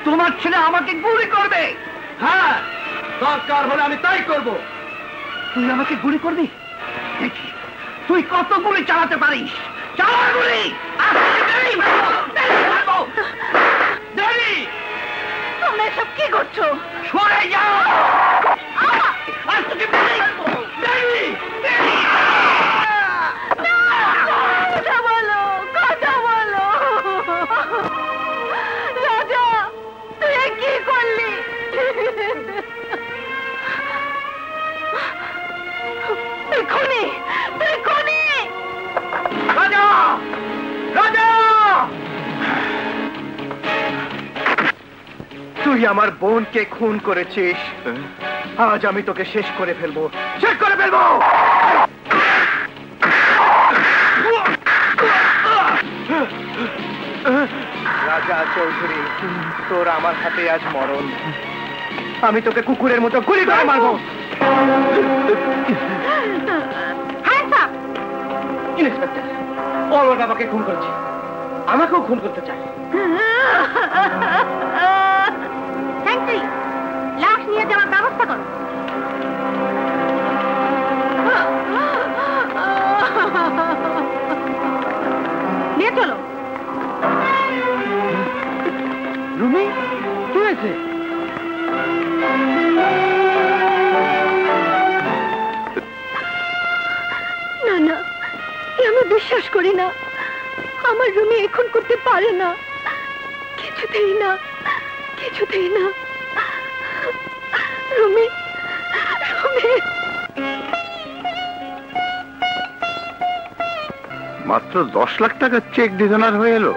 তোমার ছেলে আমাকে গুলি করবে। হ্যাঁ, দরকার হলে আমি তাই করব। তুই আমাকে গুলি করবি? দেখি তুই কত গুলি চালাতে পারিস। চালা গুলি। তোমরা এসব কি করছো? সরে যাও। আর তোকে কথা বলো, কথা বলো। রাজা, তুই কি করলি? তুই খুনি, তুই খুনি। রাজা, রাজা, তুই আমার বোনকে খুন করেছিস। আজ আমি তোকে শেষ করে ফেলবো, শেষ করে ফেলবো। রাজা চৌধুরী, তোর আমার হাতে আজ মরণ। আমি তোকে কুকুরের মতো গুলি করে মারবো। ইন্সপেক্টর, ও আমার বাবাকে খুন করেছে, আমাকেও খুন করতে চায়। লাশ নিয়ে যাওয়ার ব্যবস্থা করো। নিয়ে চলো। রুমি, কি হয়েছে? না না, এ আমি বিশ্বাস করি না। আমার রুমি এখন করতে পারে না, কিছুতেই না, কিছুতেই না। রুমি, রুমি। মাত্র 10 লাখ টাকার চেক ডিজাইনার হয়ে এলো।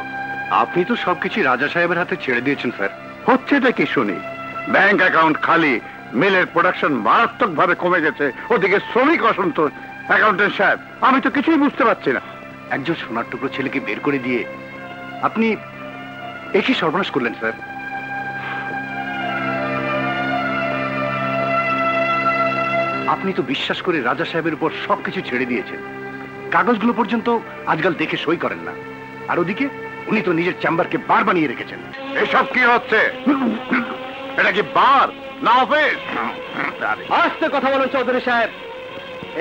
আপনি তো সবকিছু রাজা সাহেবের হাতে ছেড়ে দিয়েছেন স্যার। হচ্ছেটা কি শুনি? ব্যাংক অ্যাকাউন্ট খালি, মিলের প্রোডাকশন মারাত্মক ভাবে কমে গেছে, ওদিকে শ্রমিক অসন্তোষ। অ্যাকাউন্টেন্ট সাহেব, আমি তো কিছুই বুঝতে পারছি না। একজন সোনার টুকরো ছেলেকে বের করে দিয়ে আপনি একই সর্বনাশ করলেন স্যার। আপনি তো বিশ্বাস করে রাজা সাহেবের উপর সবকিছু ছেড়ে দিয়েছেন। কাগজগুলো পর্যন্ত আজকাল দেখে সই করেন না। আর ওদিকে উনি তো নিজের চেম্বারকে বার বানিয়ে রেখেছেন। এসব কি হচ্ছে? এটা কি বার না অফিস? আস্তে কথা বলুন চৌধুরী সাহেব,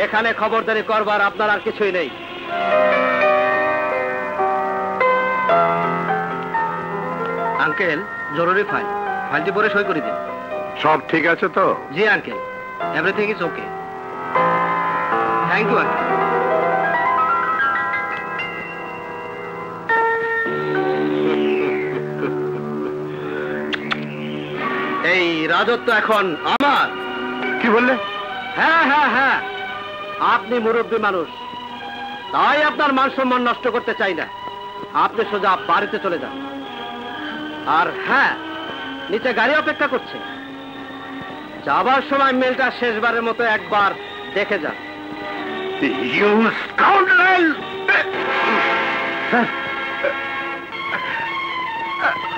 এখানে খবরদারি করবার আপনার আর কিছুই নেই। আঙ্কেল, জরুরি ফাইল, ফাইলটি পরে সই করে দিন। সব ঠিক আছে তো? জি uncle, everything is okay. Thank you uncle. এই রাজত্ব এখন আমার। কি বললে? হ্যাঁ হ্যাঁ হ্যাঁ, আপনি মুরব্বী মানুষ, তাই আপনার মান সম্মান নষ্ট করতে চাই না। আপনি সোজা বাড়িতে চলে যান। আর হ্যাঁ, নিচে গাড়ি অপেক্ষা করছে, যাবার সময় মেলটা শেষবারের মতো একবার দেখে যান। স্যার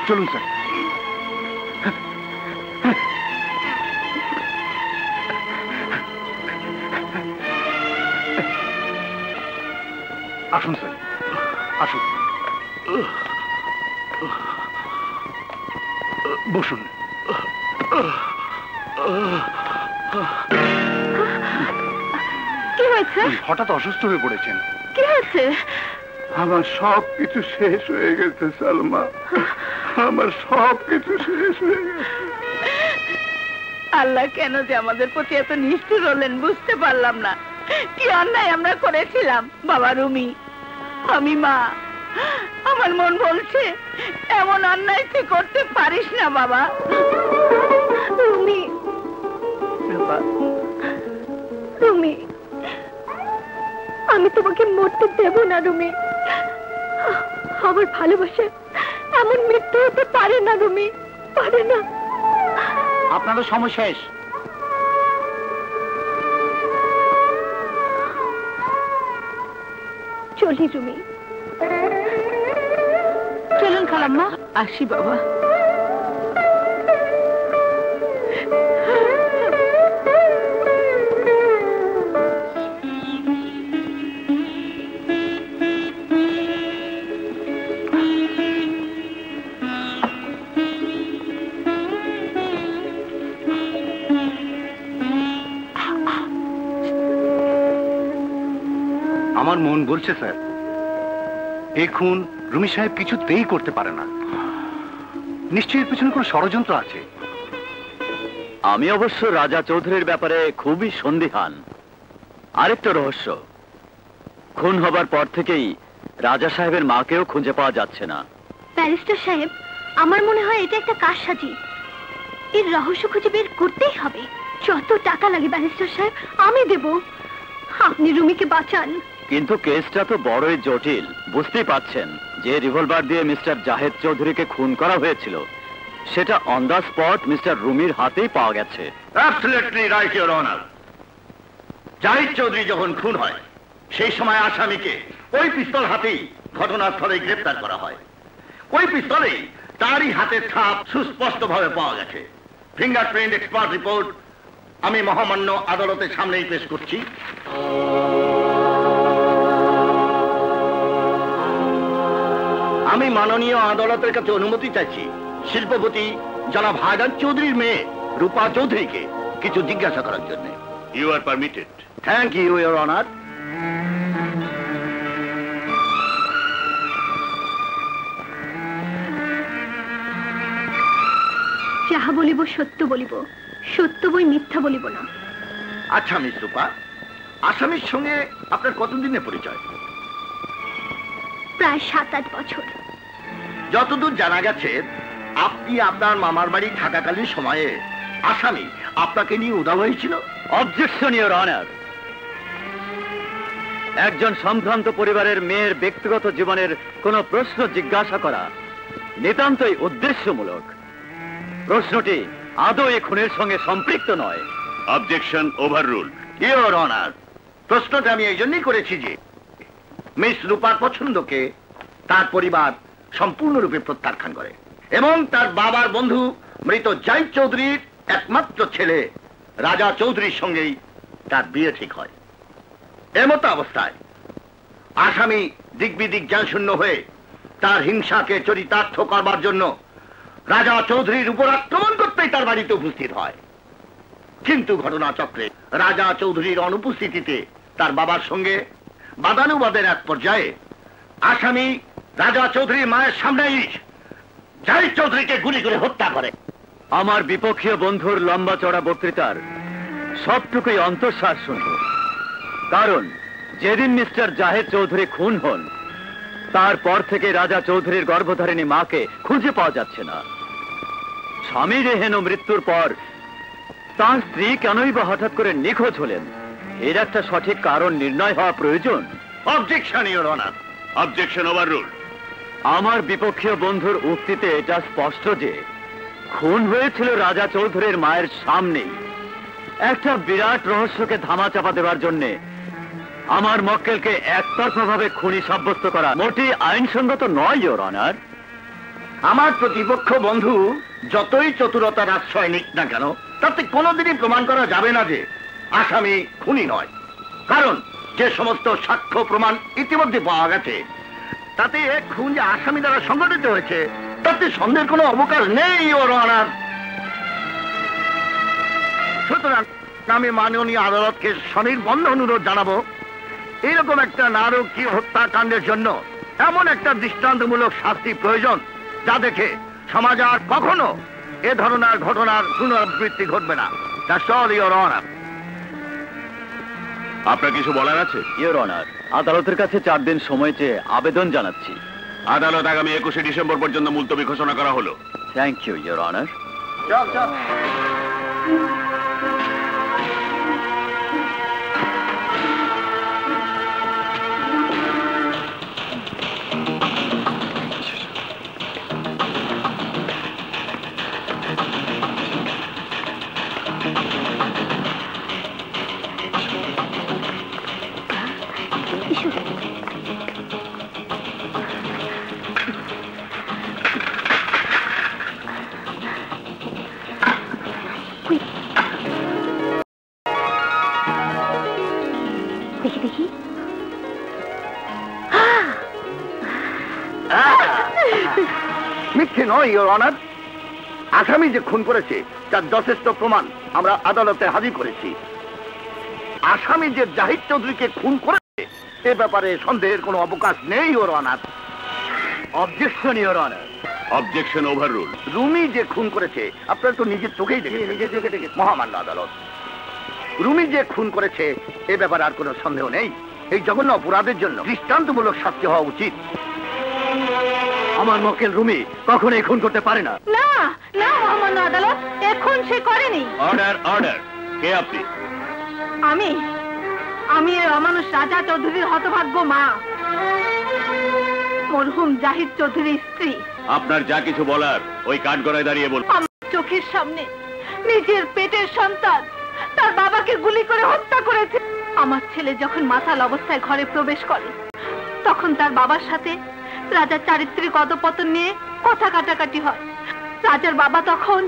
চলুন স্যার। আসুন স্যার, আসুন, বসুন। কি হয়েছে? হঠাৎ অসুস্থ হয়ে পড়েছেন। কি হয়েছে? আমার সব কিছু শেষ হয়ে গেছে সালমা, আমার সব কিছু শেষ হয়ে গেছে। আল্লাহ কেন যে আমাদের প্রতি এত নিষ্ঠুর হলেন বুঝতে পারলাম না। কি অন্যায় আমরা করেছিলাম। বাবা রুমি, আমি মা, আমার মন বলছে এমন অন্যায় তুই করতে পারিস না বাবা। রুমি, রুমি, আমি তোমাকে মরতে দেব না রুমি। আমার ভালোবাসা এমন মৃত্যু হতে পারে না রুমি, পারে না। আপনাদের সময় শেষ। চলি রুমি। চলুন খালাম্মা, আসি বাবা। আমার মন বলছে স্যার, এই খুন রুমি সাহেব কিছুতেই করতে পারে না। নিশ্চয়ই পিছনে কোনো ষড়যন্ত্র আছে। আমি অবশ্য রাজা চৌধুরীর ব্যাপারে খুবই সন্দিহান। আরেকটা রহস্য, খুন হবার পর থেকেই রাজা সাহেবের মাকেও খুঁজে পাওয়া যাচ্ছে না। ব্যারিস্টার সাহেব, আমার মনে হয় এটা একটা কারসাজি। এর রহস্য খুঁজে বের করতেই হবে। যত টাকা লাগে ব্যারিস্টার সাহেব আমি দেব। আপনি রুমিকে বাঁচান। কিন্তু কেসটা তো বড়ই জটিল। বুঝতেই পারছেন, যে রিভলভার দিয়ে মিস্টার জাহেদ চৌধুরীকে খুন করা হয়েছিল সেটা অন দ্য স্পট মিস্টার রুমির হাতেই পাওয়া গেছে। Absolutely right your honour. Zahid Chowdhury যখন খুন হয় সেই সময় আসামিকে ওই পিস্তল হাতেই ঘটনাস্থলে গ্রেফতার করা হয়। ওই পিস্তলেই তারই হাতের ছাপ সুস্পষ্টভাবে পাওয়া গেছে। ফিঙ্গারপ্রিন্ট এক্সপার্ট রিপোর্ট আমি মহামান্য আদালতের সামনেই পেশ করছি। আমি মাননীয় আদালতের কাছে অনুমতি চাইছি শিল্পপতি জনাব হায়দার চৌধুরীর মেয়ে রূপা চৌধুরীকে কিছু জিজ্ঞাসা করার জন্য। You are permitted. Thank you your honour. যাহা বলিব সত্য বলিব, সত্য বই মিথ্যা বলিব না। আচ্ছা মিস রূপা, আসামির সঙ্গে আপনার কতদিনের পরিচয়? প্রায় 7-8 বছর। যতদূর জানা গেছে আপনি আপনার মামার বাড়ি থাকাকালীন সময়ে আসামি আপনাকে নিয়ে উধাও হয়েছিল। Objection your honour. একজন সম্ভ্রান্ত পরিবারের মেয়ের ব্যক্তিগত জীবনের কোনো প্রশ্ন জিজ্ঞাসা করা নিতান্তই উদ্দেশ্যমূলক। প্রশ্নটি আদৌ এই খুনের সঙ্গে সম্পৃক্ত নয়। Objection overruled. ইওর অনার, প্রশ্নটা আমি এই জন্যই করেছি যে মিস রূপার পছন্দকে তার পরিবার সম্পূর্ণরূপে প্রত্যাখ্যান করে এবং তার বাবার বন্ধু মৃত জাহিদ চৌধুরীর একমাত্র ছেলে রাজা চৌধুরীর সঙ্গেই তার বিয়ে ঠিক হয়। এমতো অবস্থায় আসামি দিকবিদিক জ্ঞানশূন্য হয়ে তার হিংসাকে চরিতার্থ করবার জন্য রাজা চৌধুরীর উপর আক্রমণ করতেই তার বাড়িতে উপস্থিত হয়। কিন্তু ঘটনাচক্রে রাজা চৌধুরীর অনুপস্থিতিতে তার বাবার সঙ্গে বাদানুবাদের এক পর্যায়ে আসামি রাজা চৌধুরীর মায়ের সামনেই জাহিদ চৌধুরীকে গুলি করে হত্যা করে। আমার বিপক্ষীয় বন্ধুর লম্বা চড়া বক্তৃতার সবটুকুই অন্তঃসার শুনব। কারণ যেদিন মিস্টার জাহেদ চৌধুরী খুন হন তারপর থেকে রাজা চৌধুরীর গর্ভধারিণী মাকে খুঁজে পাওয়া যাচ্ছে না। স্বামীর এহেন মৃত্যুর পর তার স্ত্রী কেনই বা হঠাৎ করে নিখোঁজ হলেন, এর একটা সঠিক কারণ নির্ণয় হওয়া প্রয়োজন। Objection your honour. Objection overruled. আমার বিপক্ষীয় বন্ধুর উক্তিতে এটা স্পষ্ট যে খুন হয়েছিল রাজা চৌধুরীর মায়ের সামনেই। একটা বিরাট রহস্যকে ধামাচাপা দেওয়ার জন্যে আমার মক্কেলকে একতরফাভাবে খুনি সাব্যস্ত করা মোটেই আইনসঙ্গত নয় ইওর অনার। আমার প্রতিপক্ষ বন্ধু যতই চতুরতার আশ্রয় নিক না কেন তাতে কোনোদিনই প্রমাণ করা যাবে না যে আসামি খুনি নয়। কারণ যে সমস্ত সাক্ষ্য প্রমাণ ইতিমধ্যে পাওয়া গেছে তাতে খুন যে আসামি দ্বারা সংগঠিত হয়েছে তাতে সন্দেহের কোনো অবকাশ নেই ইওর অনার। সুতরাং আমি মাননীয় আদালতকে স্বনির্বন্ধ অনুরোধ জানাবো, এইরকম একটা নারকীয় হত্যাকাণ্ডের জন্য এমন একটা দৃষ্টান্তমূলক শাস্তি প্রয়োজন যা দেখে সমাজ আর কখনো এ ধরনের ঘটনার পুনরাবৃত্তি ঘটবে না। That's all your honour. আপনার কিছু বলার আছে? ইওর অনার, আদালতের কাছে 4 দিন সময় চেয়ে আবেদন জানাচ্ছি। আদালত আগামী 21শে ডিসেম্বর পর্যন্ত মুলতবি ঘোষণা করা হলো। Thank you your honour. চল চল। মিথ্যে নয় ইওর অনার। আসামি যে খুন করেছে তার যথেষ্ট প্রমাণ আমরা আদালতে হাজির করেছি। আসামি যে জাহিদ চৌধুরীকে খুন করেছে এ ব্যাপারে সন্দেহের কোনো অবকাশ নেই your honour. Objection your honour. Objection overrule. Rumi যে খুন করেছে আপনারা তো নিজের চোখেই দেখেছেন। মহামান্য আদালত, রুমি যে খুন করেছে এ ব্যাপারে আর কোনো সন্দেহ নেই। এই জঘন্য অপরাধের জন্য দৃষ্টান্তমূলক শাস্তি হওয়া উচিত। আমার মক্কেল রুমি কখনোই খুন করতে পারে না। না না মহামান্য আদালত, এ খুন সে করেনি। Order order. কে আপনি? আমি আমি এ অমানুষ রাজা চৌধুরীর হতভাগ্য মা, মরহুম জাহিদ চৌধুরীর স্ত্রী। আপনার যা কিছু বলার ওই কাঠগড়ায় দাঁড়িয়ে বলুন। আমার চোখের সামনে নিজের পেটের সন্তান তার বাবাকে গুলি করে হত্যা করেছে। আমার ছেলে যখন মাতাল অবস্থায় ঘরে প্রবেশ করে তখন তার বাবার সাথে রাজার চারিত্রিক অধঃপতন নিয়ে কথা কাটাকাটি হয়। রাজার বাবা তখন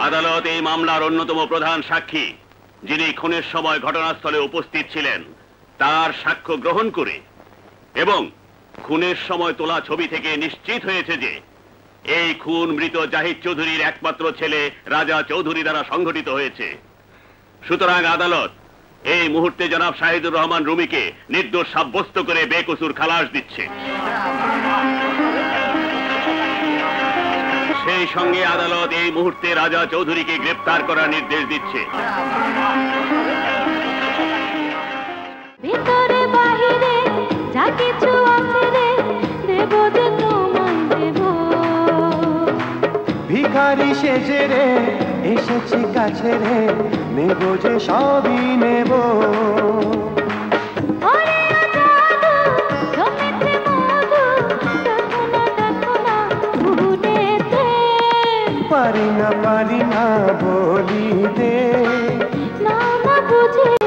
আদালত এই মামলার অন্যতম প্রধান সাক্ষী, যিনি খুনের সময় ঘটনাস্থলে উপস্থিত ছিলেন, তার সাক্ষ্য গ্রহণ করে এবং খুনের সময় তোলা ছবি থেকে নিশ্চিত হয়েছে যে এই খুন মৃত জাহিদ চৌধুরীর একমাত্র ছেলে রাজা চৌধুরী দ্বারা সংঘটিত হয়েছে। সুতরাং আদালত এই মুহূর্তে জনাব শাহিদুর রহমান রুমিকে নির্দোষ সাব্যস্ত করে বেকসুর খালাস দিচ্ছে। সেই সঙ্গে আদালত এই মুহূর্তে রাজা চৌধুরীকে গ্রেফতার করার নির্দেশ দিচ্ছে। ভিতরে বাহিরে যা কিছু আছে রে দেব যে তোমায় দেব। ভিখারি সেজে রে এসেছি কাছে রে নেব যে সবই নেব। ওরে জাদু জমেছে মধু দেখো না ভুলেতে। পারি না বলিতে না না বুঝে